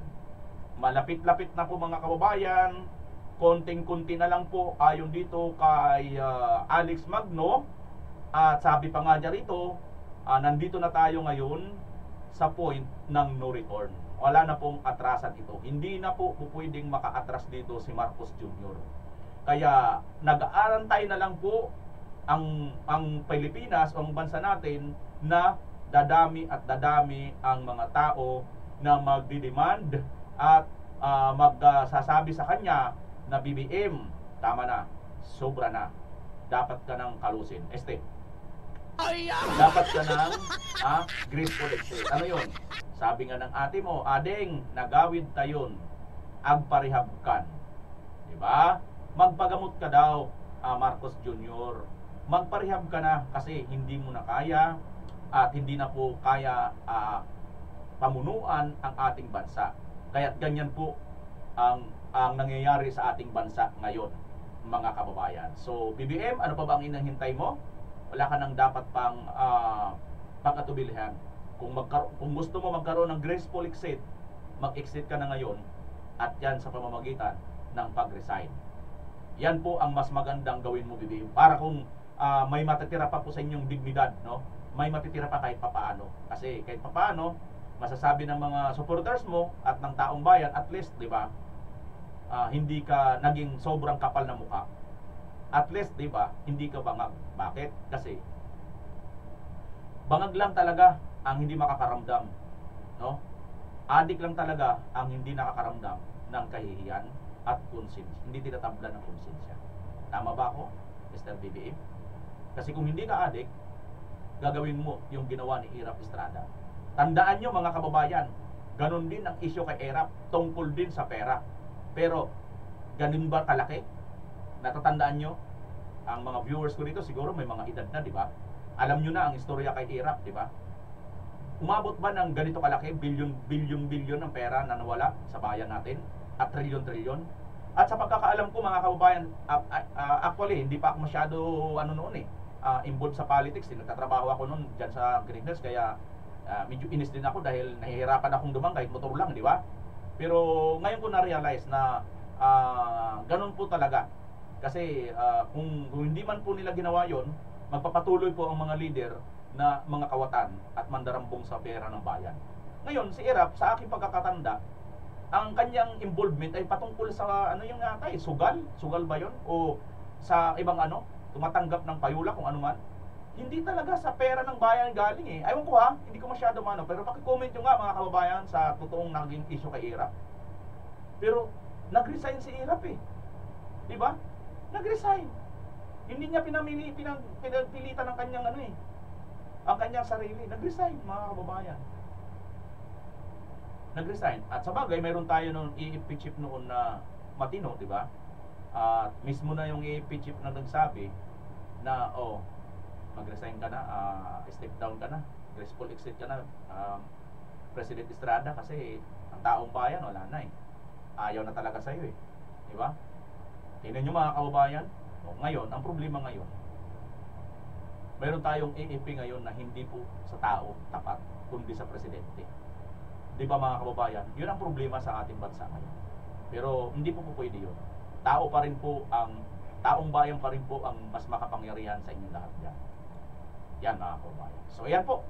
Malapit-lapit na po mga kababayan. Konting-kunti na lang po ayon dito kay Alex Magno. At sabi pa nga niya rito, nandito na tayo ngayon sa point ng no return. Wala na pong atrasan ito. Hindi na po pwedeng maka-atras dito si Marcos Jr. Kaya nag-aantay na lang po ang Pilipinas o ang bansa natin na dadami at dadami ang mga tao na magdidemand at magsasabi sa kanya na BBM, tama na, sobra na, dapat ka nang kalusin. Dapat ka nang graceful exit. Ano yun? Sabi nga ng ate mo, adeng, nagawid tayon, agparihab kan. Diba? Magpagamot ka daw, Marcos Jr. Magparihab ka na kasi hindi mo na kaya at hindi na po kaya pamunuan ang ating bansa. Kaya't ganyan po ang nangyayari sa ating bansa ngayon, mga kababayan. So, BBM, ano pa ba ang inahintay mo? Wala ka nang dapat pang pagkatubilhan. Kung gusto mo magkaroon ng graceful exit, mag-exit ka na ngayon at yan sa pamamagitan ng pag-resign. Yan po ang mas magandang gawin mo, BBM. Para kung may matitira pa po sa inyong dignidad, no? May matitira pa kahit papaano. Kasi kahit papaano, masasabi ng mga supporters mo at ng taong bayan, at least, di ba, hindi ka naging sobrang kapal na mukha. At least, di ba, hindi ka bangag. Bakit? Kasi bangag lang talaga ang hindi makakaramdam, no? Adik lang talaga ang hindi nakakaramdam ng kahihiyan at konsensya. Hindi tinatabla ng konsensya. Tama ba ako, Mr. BBM? Kasi kung hindi ka adik, gagawin mo yung ginawa ni Erap Estrada. Tandaan nyo mga kababayan, ganun din ang isyo kay Erap, tungkol din sa pera. Pero, ganun ba kalaki? Natatandaan nyo? Ang mga viewers ko dito siguro may mga edad na, di ba? Alam nyo na ang istorya kay Erap, di ba? Umabot ba ng ganito kalaki, bilyon ang pera na nawala sa bayan natin? At trilyon-trilyon? At sa pagkakaalam ko mga kababayan, actually, hindi pa ako masyado involved sa politics. Nagtatrabaho ako noon dyan sa Green Hills, kaya medyo inis din ako dahil nahihirapan akong dumang kahit motor lang, di ba? Pero ngayon ko na-realize na ganun po talaga. Kasi kung hindi man po nila ginawa yon, magpapatuloy po ang mga leader na mga kawatan at mandarambong sa pera ng bayan. Ngayon, si Erap, sa aking pagkakatanda, ang kanyang involvement ay patungkol sa ano yung yata sugal? Sugal ba yun? O sa ibang tumatanggap ng payula kung ano man? Hindi talaga sa pera ng bayan galing eh. Aywan ko hindi ko masyado pero paki-comment nyo nga mga kababayan sa totoong naging issue kay Erap. Pero nag-resign si Erap eh. Di ba? Nag-resign. Hindi niya pinagpilitan ng kanyang ang kanyang sarili. Nag-resign mga kababayan. Nag-resign. At sa bagay, mayroon tayo noon EFP chief noon na matino, di ba? At mismo na yung EFP chief na nagsabi na, mag-resign ka na, step down ka na, graceful exit ka na, President Estrada, kasi ang taong bayan, wala na eh. Ayaw na talaga sa'yo eh. Di ba? Tingnan nyo mga kababayan, ngayon, ang problema ngayon, mayroon tayong EFP ngayon na hindi po sa tao tapat, kundi sa presidente. Di ba mga kababayan? Yun ang problema sa ating bansa ngayon. Pero hindi po pwede yun. Taong bayan pa rin po ang mas makapangyarihan sa inyong lahat yan. Yan mga kababayan. So yan po.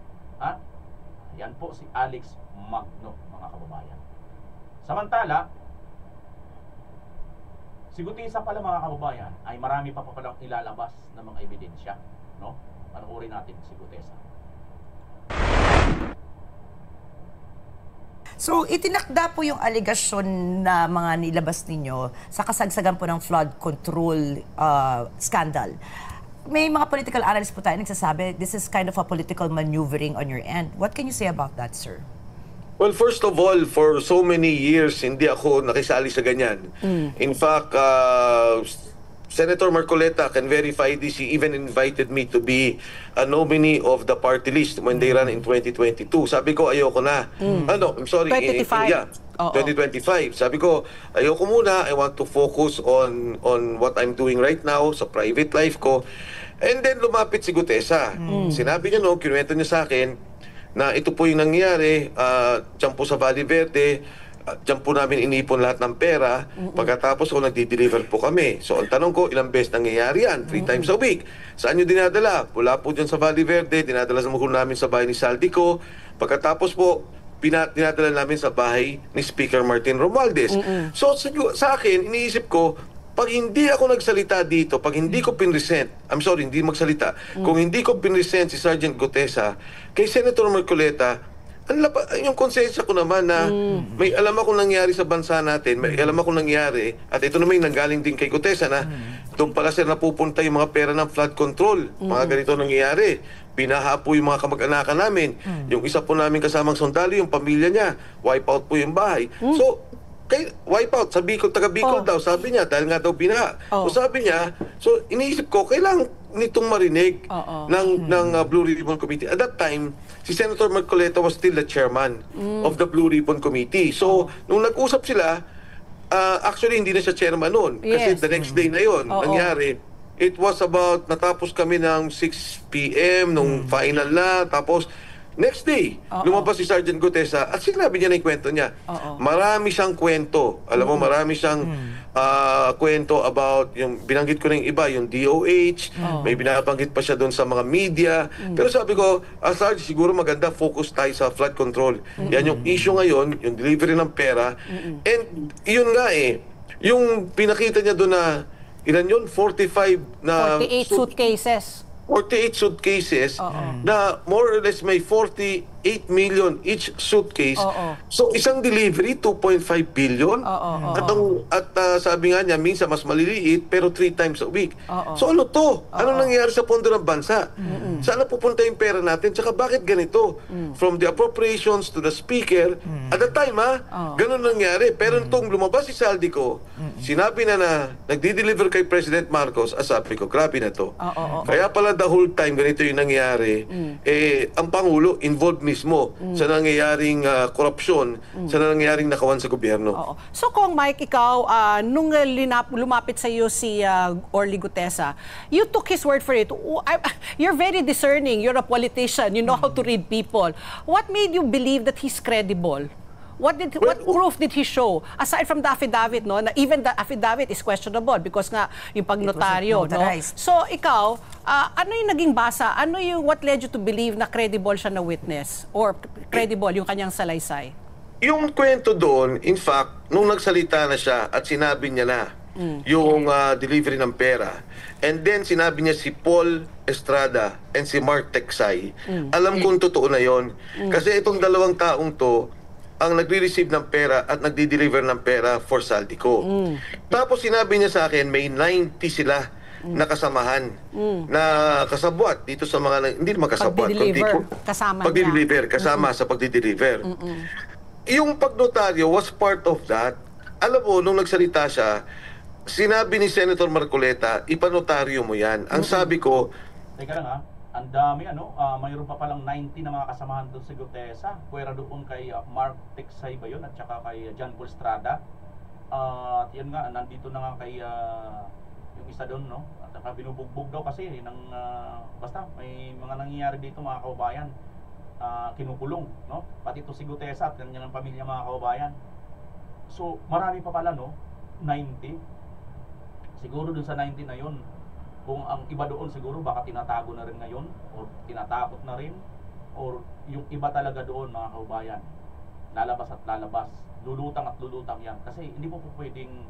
Yan po si Alex Magno mga kababayan. Samantala, si Gutesa pala mga kababayan ay marami pa palang ilalabas ng mga ebidensya. No? Panoorin natin si Gutesa. So, itinakda po yung aligasyon na mga nilabas ninyo sa kasagsagan po ng flood control scandal. May mga political analysts po tayo nagsasabi, this is kind of a political maneuvering on your end. What can you say about that, sir? Well, first of all, for so many years, hindi ako nakisali sa ganyan. In fact, Senator Marcoleta can verify this. He even invited me to be a nominee of the party list when they ran in 2022. Sabi ko, ayoko na. I'm sorry. 2025. 2025. Sabi ko, ayoko muna. I want to focus on what I'm doing right now sa private life ko. And then lumapit si Gutesa. Sinabi niya, kinuwento niya sa akin na ito po yung nangyari dyan po sa Valle Verde. Diyan po namin inipon lahat ng pera. Pagkatapos nagdi-deliver po kami. So ang tanong ko, ilang beses nangyayari yan? 3 times a week. Saan nyo dinadala? Wala po dyan sa Valle Verde. Dinadala namin sa bahay ni Saldico. Pagkatapos po, dinadala namin sa bahay ni Speaker Martin Romualdez. So sa akin, iniisip ko, pag hindi ako nagsalita dito, pag hindi ko pinresent, hindi magsalita, kung hindi ko pinresent si Sergeant Gutesa kay Senator Marcoleta, yung konsensya ko naman na may alam akong nangyari sa bansa natin, may alam akong nangyari, at ito naman yung nanggaling din kay Gutesa na doon pala sir napupunta yung mga pera ng flood control. Mga ganito nangyayari. Binaha po yung mga kamag-anakan namin. Yung isa po namin kasamang sundalo, yung pamilya niya, wipe out po yung bahay. So, wipe out, sa Bicol, taga Bicol daw, sabi niya, dahil nga daw binaha. So sabi niya, so iniisip ko, kailangan nitong marinig ng Blue Ribbon Committee. At that time, si Senator Marcoleta was still the chairman of the Blue Ribbon Committee. So, nung nag-usap sila, actually hindi na siya chairman noon. Kasi the next day na yon nangyari. It was about, natapos kami ng 6 p.m. nung final na, tapos next day, lumabas si Sergeant Gutesa at sinabi niya na yung kwento niya. Marami siyang kwento. Alam mo, marami siyang kwento about, yung binanggit ko na yung iba, yung DOH, may binabanggit pa siya doon sa mga media. Pero sabi ko, Sarge, siguro maganda focus tayo sa flood control. Yan yung issue ngayon, yung delivery ng pera. And yun nga yung pinakita niya doon na, ilan yun? 48 suitcases. 48 suitcases na more or less may 48 million each suitcase. So isang delivery 2.5 billion. At sabi nga niya minsan mas maliliit pero 3 times a week. So ano to? Ano nangyayari sa pondo ng bansa? Saan napupunta yung pera natin? Tsaka bakit ganito? From the appropriations to the speaker, at the time ganun nangyari. Pero itong lumabas si Saldico, sinabi na nagdi-deliver kay President Marcos, sabi ko, grabe na to. Kaya pala the whole time ganito yung nangyari, ang Pangulo involved mismo sa nangyayaring korupsyon, sa nangyayaring nakawan sa gobyerno. So kung Mike, ikaw, nung lumapit sa iyo si Orly Gutesa, you took his word for it. You're very discerning. You're a politician. You know how to read people. What made you believe that he's credible? What proof did he show aside from the affidavit, no? Na even the affidavit is questionable because nga yung pagnotaryo, no? So ikaw, ano yung naging basa? Ano yung what led you to believe na credible siya na witness or credible yung kanyang salaysay? Yung kwento doon, in fact, nung nagsalita na siya at sinabi niya na yung delivery ng pera, and then sinabi niya si Paul Estrada and si Mark Teksay, alam kong totoo na yon. Kasi itong dalawang taong to ang nagre-receive ng pera at nagdi-deliver ng pera for Saldico. Tapos sinabi niya sa akin, may 90 sila na kasamahan na kasabwat dito sa mga, hindi naman kasabwat, pagdi-deliver, kasama sa pagdi-deliver. Yung pagnotaryo was part of that. Alam mo, nung nagsalita siya, sinabi ni Senator Marcoleta, ipanotaryo mo yan. Ang sabi ko, teka lang ha, ang dami mayroon pa palang 90 na mga kasamahan doon sa Gutesa. Pwera doon kay Mark Teksay ba yun at saka kay John Paul Estrada. At yan nga, nandito na nga kay yung isa doon, no? At saka binubugbog daw kasi basta may mga nangyayari dito mga kaubayan. Kinukulong, no? Pati ito si Gutesa at kanyang pamilya mga kaubayan. So, marami pa pala, no? 90. Siguro dun sa 90 na yun, kung ang iba doon siguro baka tinatago na rin ngayon o tinatakot na rin, or yung iba talaga doon mga kaubayan lalabas at lalabas, lulutang at lulutang yan kasi hindi po pwedeng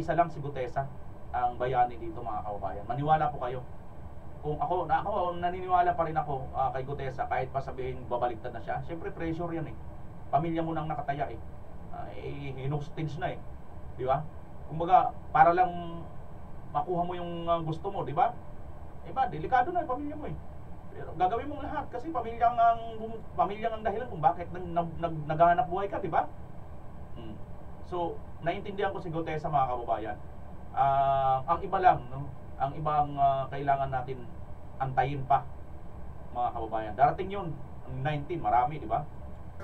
isa lang si Gutesa ang bayani dito mga kaubayan. Maniwala po kayo. Kung ako naniniwala pa rin ako kay Gutesa kahit pa sabihin babaliktad na siya. Siyempre pressure yan pamilya mo nang nakataya hinustage na di ba? Kumbaga, para lang makuha mo yung gusto mo, di ba? Delikado na yung pamilya mo Pero gagawin mong lahat kasi pamilyang ang dahilan kung bakit naghahanap buhay ka, di ba? So, naiintindihan ko si Gutesa mga kababayan. Ang iba lang, no? Ang ibang kailangan natin antayin pa, mga kababayan. Darating yun, 19, marami, di ba?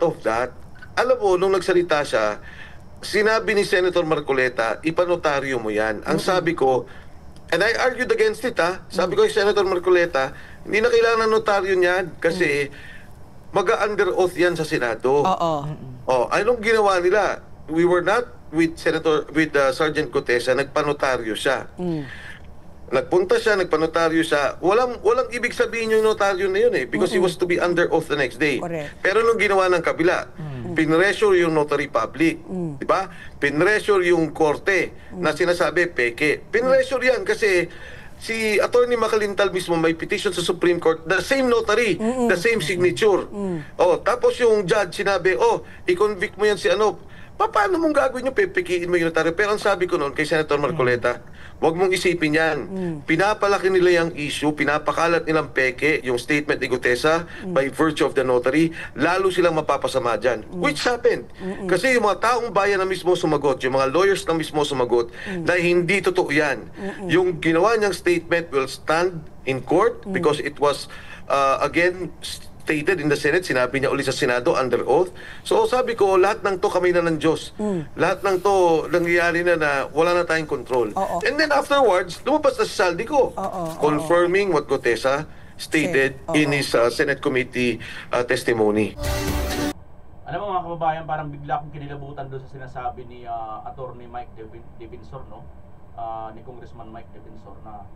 Of that, alam mo, nung nagsalita siya, sinabi ni Senator Marcoleta, ipanotaryo mo yan. Ang sabi ko, and I argued against it sabi ko kay Senator Marcoleta, hindi na kailangan ng notaryo niyan kasi mag-under oath yan sa Senado. Anong ginawa nila? We were not with Sergeant Gutesa, nagpanotaryo siya. Nagpunta siya, nagpanotaryo siya. Walang ibig sabihin yung notaryo na yun because he was to be under oath the next day. Pero nung ginawa ng kabila, pinressure yung notary public, di ba? Pinressure yung korte na sinasabi peke. Pinressure yan kasi si Attorney Macalintal mismo may petition sa Supreme Court, the same notary, the same signature. Tapos yung judge sinabi, i-convict mo yan si paano mong gagawin yung pepekiin mo yung notaryo? Pero ang sabi ko noon kay Senator Marcoleta, huwag mong isipin yan. Pinapalaki nila yung issue, pinapakalat nilang peke yung statement ni Gutesa by virtue of the notary, lalo silang mapapasama dyan. Which happened. Kasi yung mga taong bayan na mismo sumagot, yung mga lawyers na mismo sumagot, na hindi totoo yan. Yung ginawa niyang statement will stand in court because it was, again, stated in the Senate, sinabi niya ulit sa Senado under oath. So sabi ko, lahat ng to kamay na ng Diyos. Lahat ng to nangyayari na wala na tayong control. And then afterwards, lumabas na si Saldico, confirming what Gutesa stated in his Senate committee testimony. Alam mo mga kababayan, parang bigla akong kinilabutan doon sa sinasabi ni Attorney Mike Defensor, no? Ni Congressman Mike Defensor na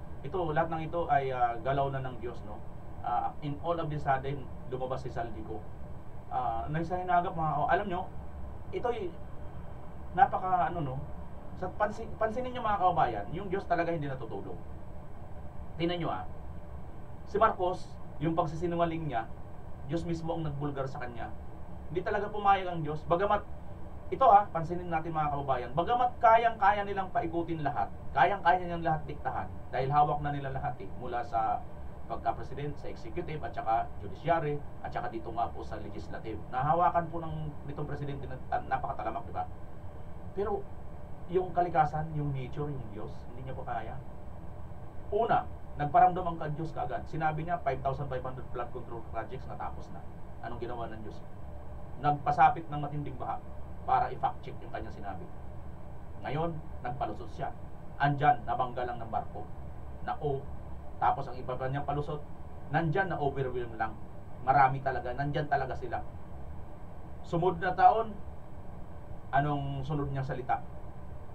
lahat ng ito ay galaw na ng Diyos, no? In all of this sudden, lumabas si Saldico. Nagsahinagap alam nyo, ito'y napaka pansinin nyo mga kababayan, yung Diyos talaga hindi natutulog. Tingnan nyo si Marcos, yung pagsisinungaling niya, Diyos mismo ang nagbulgar sa kanya. Hindi talaga pumayag ang Diyos. Bagamat, pansinin natin mga kababayan, bagamat kayang-kaya nilang paikutin lahat, kayang-kaya nilang lahat diktahan, dahil hawak na nila lahat mula sa pagka-president, sa executive, at saka judiciary, at saka dito nga po sa legislative. Nahawakan po nitong presidente na napakatalamak, di ba? Pero, yung kalikasan, yung nature, yung Diyos, hindi niya po kaya. Una, nagparamdam ang Diyos kaagad. Sinabi niya, 5,500 flood control projects natapos na. Anong ginawa ng Diyos? Nagpasapit ng matinding baha para i-fact check yung kanyang sinabi. Ngayon, nagpalusot siya. Andyan, nabangga lang ng barko. Tapos ang iba pa niyang palusot, nandyan na overwhelm lang. Marami talaga, nandyan talaga sila. Sumunod na taon, anong sunod niyang salita?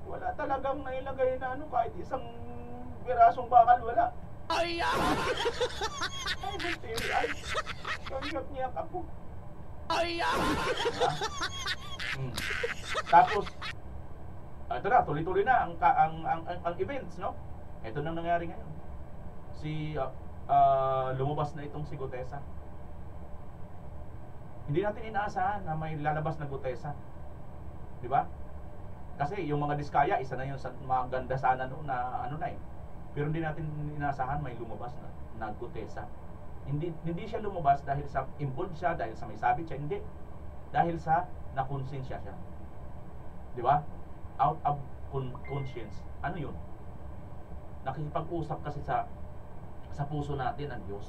Wala talagang nailagay na ano, kahit isang pirasong bakal, wala. Ay, ay, niya ako. Ay, Tapos, ito na, tuloy-tuloy na ang events, no? Ito nang nangyari ngayon. Lumabas na itong si Gutesa. Hindi natin inaasahan na may lalabas na Gutesa. Di ba? Kasi yung mga Diskaya, isa na yun sa mga ganda sana noon na ano na eh. Pero hindi natin inaasahan may lumabas na Gutesa. Hindi siya lumabas dahil sa involved siya, dahil sa may sabit siya, hindi. Dahil sa nakonsensya siya. Di ba? Out of conscience. Ano yun? Nakikipag-usap kasi sa puso natin ang Diyos.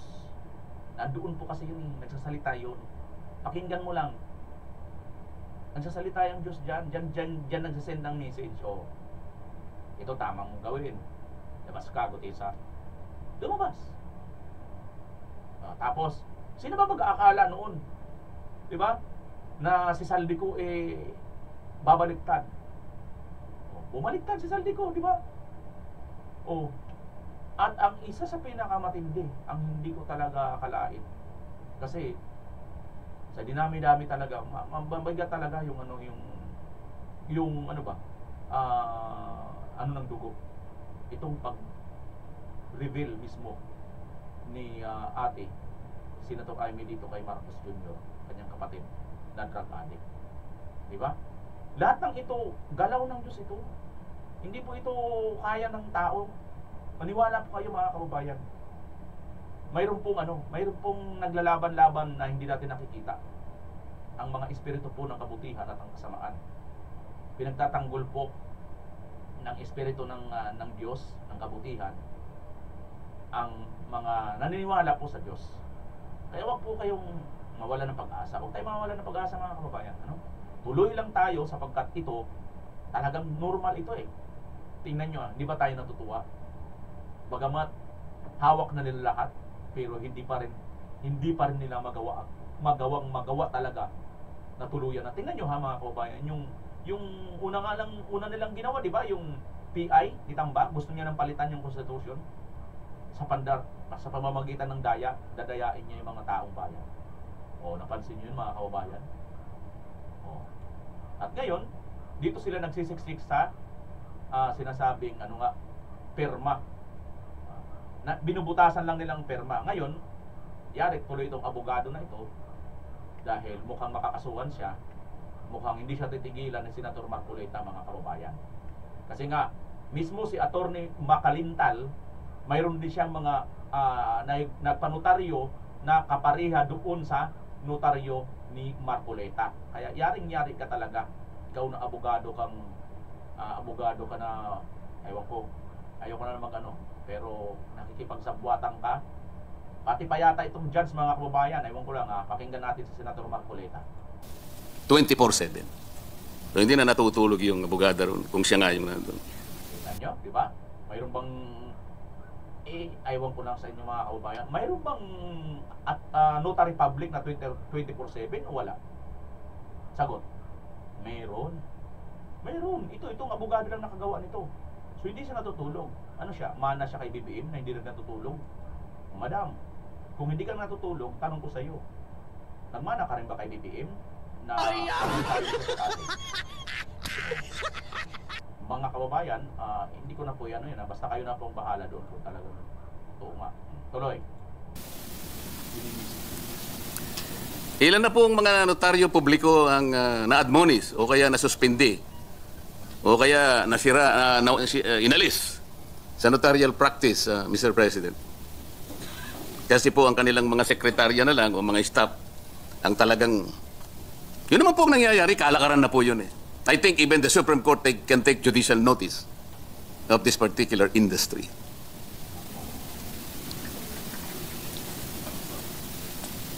Nandoon po kasi yun, nagsasalita yun. Pakinggan mo lang. Nagsasalita yung Diyos dyan nagsasend ng message. O, ito tamang mong gawin. Labas ka, Gutesa. Lumabas. Tapos, sino ba mag-aakala noon? Diba? Na si Saldico babaliktad. Bumaliktad si Saldico, diba? At ang isa sa pinakamatindi, ang hindi ko talaga akalain. Kasi, sa dinami-dami talaga, mabigat talaga yung ng dugo. Itong pag-reveal mismo ni ate, Senator Amy dito kay Marcos Jr., kanyang kapatid, na drug addict. Diba? Lahat ng ito, galaw ng Diyos ito. Hindi po ito kaya ng tao. Maniwala po kayo mga kababayan. Mayroon pong naglalaban-laban na hindi natin nakikita. Ang mga espiritu po ng kabutihan at ang kasamaan. Pinagtatanggol po ng espiritu ng Diyos, ng kabutihan, ang mga naniniwala po sa Diyos. Kaya wag po kayong mawala ng pag-asa. Huwag tayo mawala ng pag-asa mga kababayan. Tuloy lang tayo sapagkat ito, talagang normal ito eh. Tingnan nyo, hindi ba tayo natutuwa? Bagamat hawak na nila lahat, pero hindi pa rin nila magawa talaga na tuluyan. Na tingnan nyo ha mga kababayan, yung una nilang ginawa, di ba? Yung PI ni Tambak, gusto niya nang palitan yung konstitusyon sa pamamagitan ng dadayain niya yung mga taong bayan. Napansin niyo yun mga kababayan? At ngayon, dito sila nagsisiksik sa sinasabing perma. Binubutasan lang nilang perma. Ngayon, yari tuloy itong abogado na ito dahil mukhang makakasuhan siya, mukhang hindi siya titigilan ni Senator Marcoleta mga kababayan. Kasi nga, mismo si Attorney Macalintal, mayroon din siyang mga nagpanotaryo na kapareha doon sa notaryo ni Marcoleta. Kaya yaring-yari ka talaga. Ikaw na abogado ka na, ayoko na naman pero nakikipagsabwatan ka. Pati pa yata itong judge mga kababayan, pakinggan natin si Senator Marcoleta. 24/7. So hindi na natutulog yung abogado ron kung siya nga yung nandun. Tignan nyo, di ba? Mayroon bang aywan ko lang sa inyo mga kababayan, mayroon bang notary public na 24/7 o wala? Sagot, mayroon. Itong abogado lang nakagawa nito. So hindi siya natutulog. Mana siya kay BBM na hindi rin natutulog. Madam, kung hindi ka natutulog, tanong ko sa iyo, nagmana ka rin ba kay BBM? Mga kababayan, hindi ko na po yan, basta kayo na pong bahala doon kung talagang tuuma. Tuloy. Ilan na pong mga notaryo publiko ang na-admonish o kaya nasuspindi o kaya nasira, inalis sa notarial practice, Mr. President? Kasi po ang kanilang mga sekretarya na lang o mga staff ang talagang, yun naman po ang nangyayari, kalakaran na po yun eh. I think even the Supreme Court can take judicial notice of this particular industry.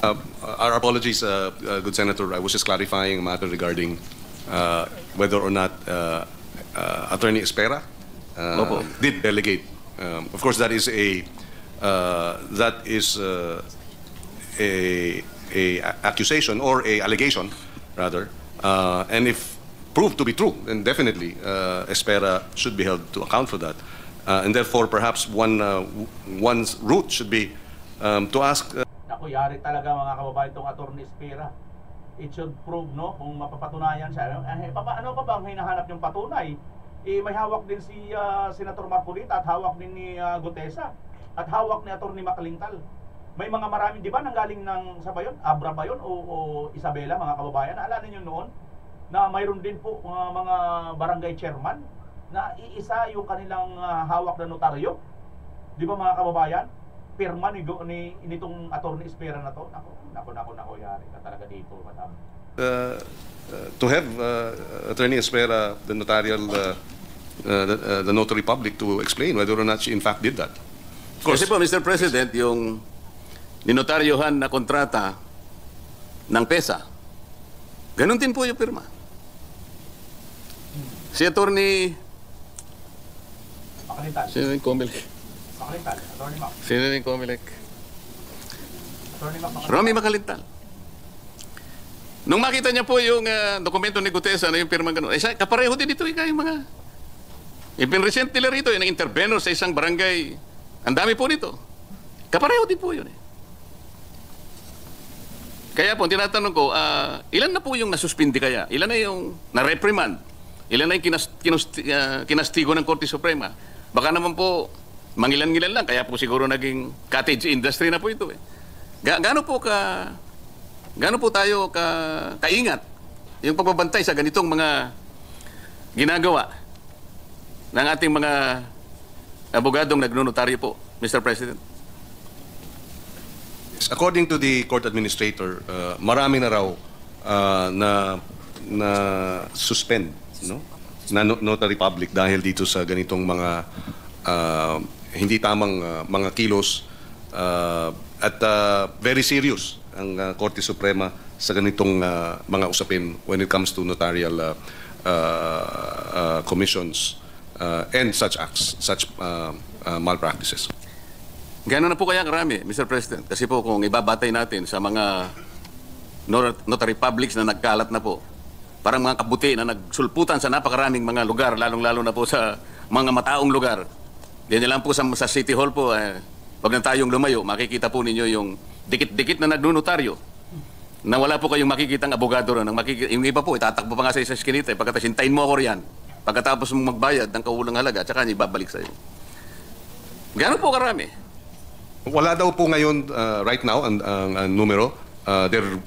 Our apologies, good Senator. I was just clarifying a matter regarding whether or not Attorney Espera did delegate. Of course, that is a accusation or a allegation, rather. And if proved to be true, then definitely Espera should be held to account for that. And therefore, perhaps one's route should be to ask... Naku, yari talaga mga kababayan itong Atty. Espera. It should prove, no, kung mapapatunayan siya. Ano pa bang hinahanap yung patunay? May hawak din si Senator Marcolita at hawak din ni Gutesa at hawak ni Atty. Macalintal. May mga maraming, di ba, nanggaling ng sa ba yun? Abra ba yun? O Isabela, mga kababayan? Naalala niyo noon na mayroon din po mga barangay chairman na iisa yung kanilang hawak na notaryo. Di ba, mga kababayan? Pirma nitong Atty. Espera na to. Nako, yari ka talaga dito, madam. To have Atty. Espera, the notarial, the notary public, to explain whether or not she in fact did that. Of course. Kasi po, Mr. President, yung ninotaryohan na kontrata ng PESA, ganun din po yung pirma. Si Atty. Macalintal. Sino yung Comelec? Macalintal. Atty. Mac. Sino yung Comelec? Atty. Mac. Romy Macalintal. Nung makita niya po yung dokumento ni Gutesa na yung pirma ganun, kapareho din ito yung mga ipinresent nila rito, yung intervenor sa isang barangay. Ang dami po nito. Kapareho din po yun. Kaya po, tinatanong ko, ilan na po yung nasuspindi kaya? Ilan na yung na-reprimand? Ilan na yung kinastigo ng Korte Suprema? Baka naman po, mangilan-ngilan lang, kaya po siguro naging cottage industry na po ito. Gaano po tayo kaingat yung pagbabantay sa ganitong mga ginagawa ng ating mga abogadong nagnonotaryo po, Mr. President? According to the court administrator, marami na raw na suspend, no? Na notary public dahil dito sa ganitong mga hindi tamang mga kilos at very serious ang Korte Suprema sa ganitong mga usapin when it comes to notarial commissions and such acts, such malpractices. Gano'n na po kaya karami, Mr. President? Kasi po kung ibabatay natin sa mga notary publics na nagkalat na po, parang mga kabuti na nagsulputan sa napakaraming mga lugar, lalong-lalo na po sa mga mataong lugar. Diyan lang po sa City Hall po, wag na tayong lumayo, makikita po ninyo yung dikit-dikit na nagnunotaryo na wala po kayong makikitang abogado ron. Yung iba po, itatakbo pa nga sa isang skinita, pagkatapos hintayin mo ako riyan. Pagkatapos mong magbayad ng kaulang halaga, tsaka niya ibabalik sa'yo. Gano'n po karami? Wala daw po ngayon, right now, ang numero.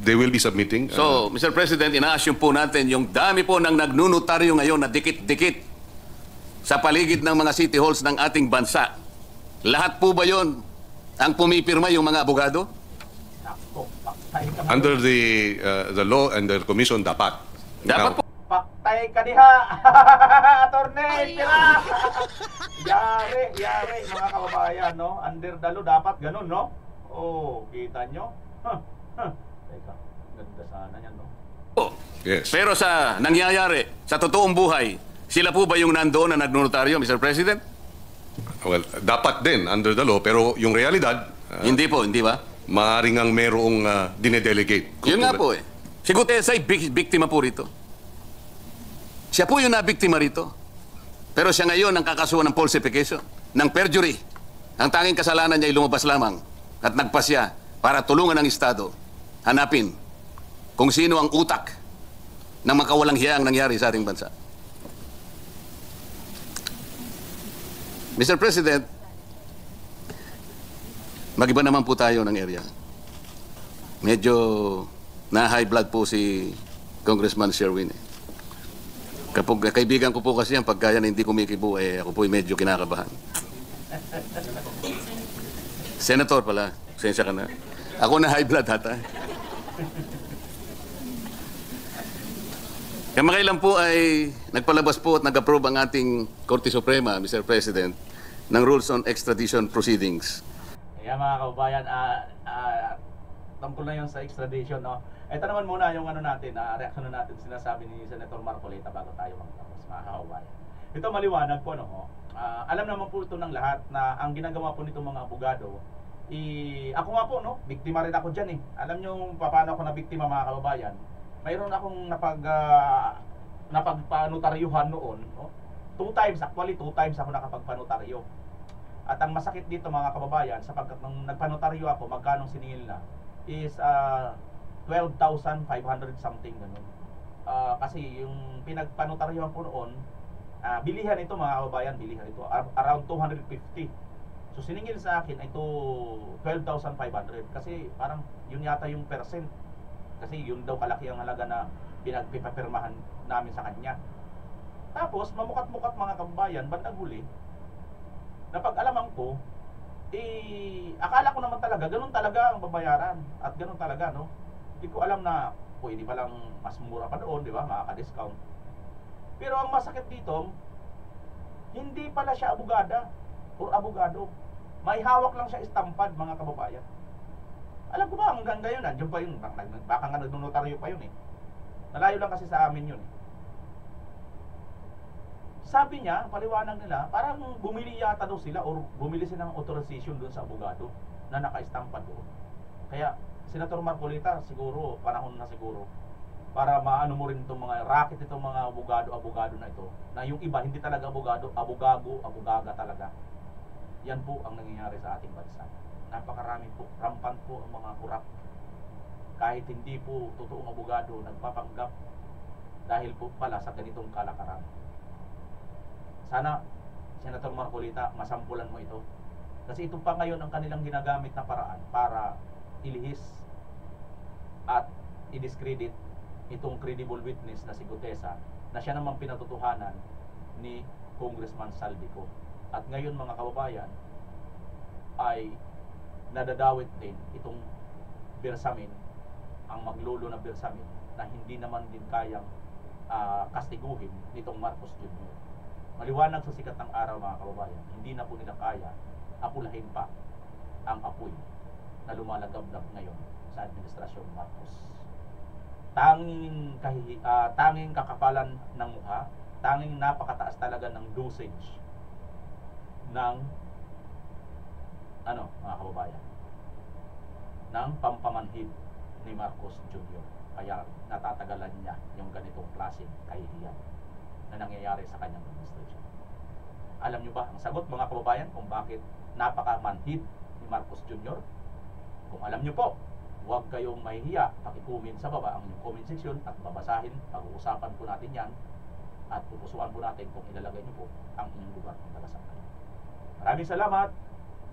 They will be submitting. So, Mr. President, ina-assume po natin yung dami po ng nagnunotaryo ngayon na dikit-dikit sa paligid ng mga city halls ng ating bansa. Lahat po ba yon ang pumipirma yung mga abogado? Under the law and the commission, dapat. Dapat po. Paktay ka diha! Attorney! Tira! Yari, mga kababayan, no? Under the law, dapat ganun, no? Oh, kita nyo? Teka, ganda sana yan, no? Yes. Pero sa nangyayari, sa totoong buhay, sila po ba yung nandoon na nagnotaryo, Mr. President? Well, dapat din under the law, pero yung realidad... hindi po, hindi ba? Maaaring ang merong dinedelegate. Yun nga po eh. Si Gutesa ay biktima po rito. Siya po yung nabiktima rito. Pero siya ngayon ang kakasuhan ng falsification, ng perjury. Ang tanging kasalanan niya ay lumabas lamang at nagpasya para tulungan ang Estado hanapin kung sino ang utak ng makawalang hiyang nangyari sa ating bansa. Mr. President, mag-iba naman po tayo ng area. Medyo na-high blood po si Congressman Sherwin. Kapag kaibigan ko po kasi yan, pagka yan hindi kumikibo, ako po medyo kinakabahan. Senator pala, sensya ka na. Ako na high blood hata. Kamakailan po ay nagpalabas po at nag-approve ang ating Korte Suprema, Mr. President, ng Rules on Extradition Proceedings. Kaya mga kababayan, tungkol na yun sa extradition, no? Ito naman muna yung reaksyon natin, sinasabi ni Senator Marcolita bago tayo magtapos, mga kababayan. Ito maliwanag po, no? Alam naman po ito ng lahat na ang ginagawa po nitong mga abogado, ako nga po, no? Biktima rin ako dyan eh. Alam nyo paano ako na biktima, mga kababayan? mayroon akong napagpanotaryuhan noon, no? 2 times, actually 2 times ako nakapagpanotaryo. At ang masakit dito mga kababayan, sapagkat nung nagpanotaryo ako, magkano siningil na is 12,500 something ganun. Kasi yung pinagpanotaryuhan ko noon, bilihan ito mga kababayan, bilihan ito around 250. So siningil sa akin ito 12,500 kasi parang yun yata yung percent. Kasi yun daw kalaki ang halaga na pinagpipapirmahan namin sa kanya. Tapos mamukat-mukat mga kababayan, bandang huli, napag-alaman ko, akala ko naman talaga, ganun talaga ang babayaran. At ganun talaga, no? Hindi ko alam na, pwede palang mas mura pa doon, di ba? Makaka-discount. Pero ang masakit dito, hindi pala siya abogada or abogado. May hawak lang siya estampad, mga kababayan. Alam ko ba, hanggang ngayon, nandiyan pa yun. Baka nga nagnotaryo pa yun eh. Nalayo lang kasi sa amin yun eh. Sabi niya, paliwanag nila, parang bumili yata daw sila or bumili sila ng authorization doon sa abogado na naka-estampad doon. Kaya, Senator Marcolita, siguro, panahon na siguro, para maano mo rin itong mga racket, itong mga abogado na ito, na yung iba, hindi talaga abogado, abogaga talaga. Yan po ang nangyayari sa ating bansa. Napakarami po, rampant po ang mga kurap. Kahit hindi po totoong abogado, nagpapanggap dahil po pala sa ganitong kalakaran. Sana, Senator Marcolita, masampulan mo ito. Kasi ito pa ngayon ang kanilang ginagamit na paraan para ilihis at i-discredit itong credible witness na si Gutesa na siya naman pinatutuhanan ni Congressman Saldico. At ngayon mga kababayan ay nadadawit din itong Bersamin, ang maglolo na Bersamin, na hindi naman din kayang kastiguhin nitong Marcos Jr. Maliwanag sa sikat ng araw mga kababayan, hindi na po nila kaya apulahin pa ang apoy na lumalagablab ngayon sa administrasyon Marcos. Tanging kakapalan ng mukha, tanging napakataas talaga ng dosage ng mga kababayan, ng pampamanhid ni Marcos Jr. Kaya natatagalan niya yung ganitong klaseng kahihiyan na nangyayari sa kanyang administration. Alam nyo ba ang sagot mga kababayan kung bakit napakamanhid ni Marcos Jr.? Kung alam nyo po, huwag kayong mahihiya, paki-comment sa baba ang inyong comment section at babasahin, pag-uusapan po natin yan at pupusuan po natin kung ilalagay nyo po ang inyong lugar kung taga-saan kayo. Maraming salamat.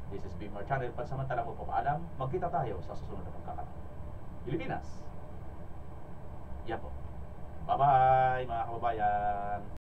This is Bimar Channel. Pansamantala mo po paalam. Magkita tayo sa susunod na pagkakataon. Pilipinas. Yan po. Bye-bye mga kababayan.